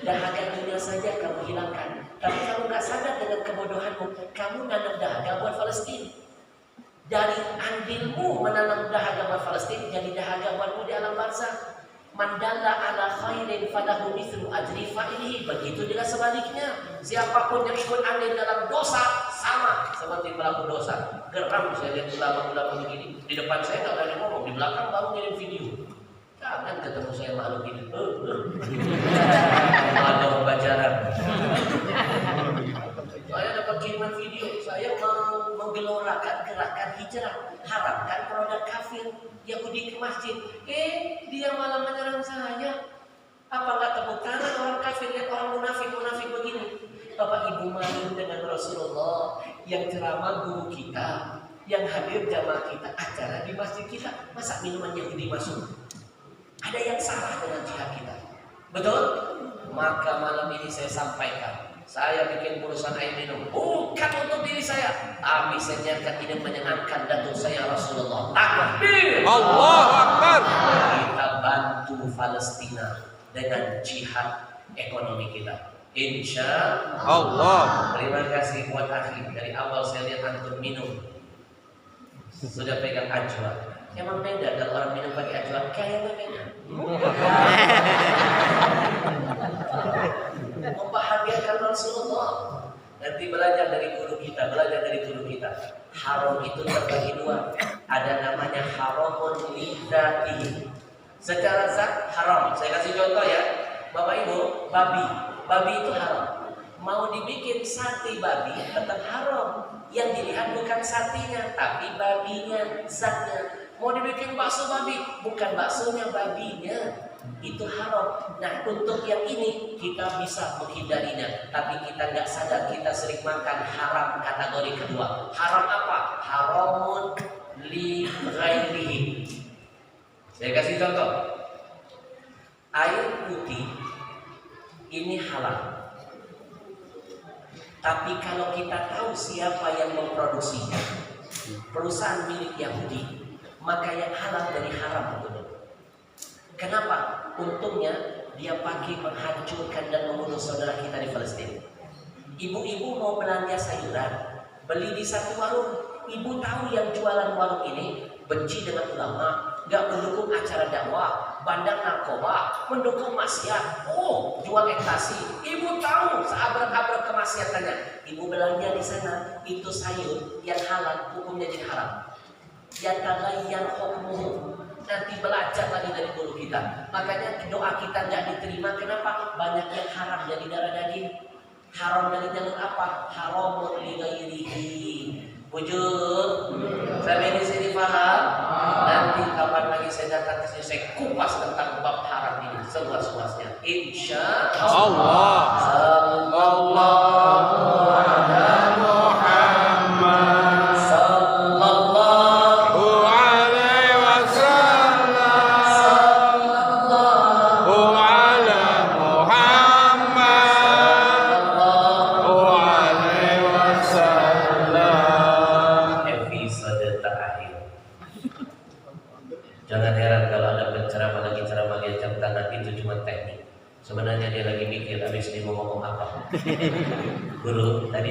dahaga dunia saja kamu hilangkan. Tapi kamu nggak sadar dengan kebodohanmu, kamu nanam dahaga buat Palestina. Dari andilmu menanam dahaga buat Palestina, jadi dahaga buatmu di alam barzah. Mandalla ala khairin falahu mithlu ajri fa'ilihi. Begitu juga sebaliknya. Siapapun yang ikut andil dalam dosa sama seperti pelaku dosa. Geram saya lihat ulama-ulama begini. Di depan saya nggak berani ngomong, di belakang baru ngirim video. Jangan ketemu saya makhluk ini. Ada pembajaran. Saya dapat kiriman video. Saya menggelorakan gerakan hijrah. Harapkan produk kafir Yahudi ke masjid. Dia malah menyerang saya. Apa nggak tepuk tangan orang kafir, lihat orang munafik begini. Bapak Ibu malu dengan Rasulullah yang ceramah guru kita, yang hadir jamaah kita, acara di masjid kita. Masa minuman Yahudi masuk? Ada yang salah dengan jihad kita. Betul? Maka malam ini saya sampaikan, saya bikin perusahaan air minum bukan untuk diri saya, tapi saya niatkan ini menyenangkan datuk saya Rasulullah. Takbir! Allahu Akbar! Kita bantu Palestina dengan jihad ekonomi kita. Insya Allah. Terima kasih buat akhi. Dari awal saya lihat antum minum sudah pegang ajwa. Emang beda kalau orang minum pakai ajwa, kayaknya beda. Membahagiakan Rasulullah. Nanti belajar dari guru kita, Haram itu terbagi dua. Ada namanya haramun lidzatihi. Secara zat haram. Saya kasih contoh ya, Bapak Ibu, babi itu haram. Mau dibikin sate babi tetap haram. Yang dilihat bukan satenya, tapi babinya, zatnya. Mau dibikin bakso babi, bukan baksonya, babinya. Itu haram. Nah, untuk yang ini kita bisa menghindarinya, tapi kita nggak sadar kita sering makan haram kategori kedua. Haram apa? Haramun li ghairihi. Saya kasih contoh. Air putih ini halal. Tapi kalau kita tahu siapa yang memproduksinya, perusahaan milik Yahudi, maka yang halal dari haram betul. Kenapa? Untungnya dia pakai menghancurkan dan membunuh saudara kita di Palestina. Ibu-ibu mau belanja sayuran, beli di satu warung. Ibu tahu yang jualan warung ini benci dengan ulama, gak mendukung acara dakwah, bandar narkoba, mendukung maksiat. Jual ekstasi. Ibu tahu seabrek-abrek kemaksiatannya. Ibu belanja di sana, itu sayur yang halal, hukumnya jadi haram. Yataghayyar hukmuhu. Nanti belajar lagi dari guru kita. Makanya doa kita nggak diterima. Kenapa? Banyak yang haram jadi darah daging. Haram dari jalur apa? Haramun li ghairihi. Wujud. Sampai di sini paham? Nanti kapan lagi saya datang ke sini, saya kupas tentang bab haram ini seluas-luasnya. Insya Allah. Sallallahu ala Muhammad. Sallallahu alaihi wasallam. Sallallahu Ala Muhammad. Alaihi wasallam. Episode terakhir. Jangan heran kalau ada penceramah lagi ceramah dia jam tangan, itu cuma teknik. Sebenarnya dia lagi mikir habis ini mau ngomong apa. Guru tadi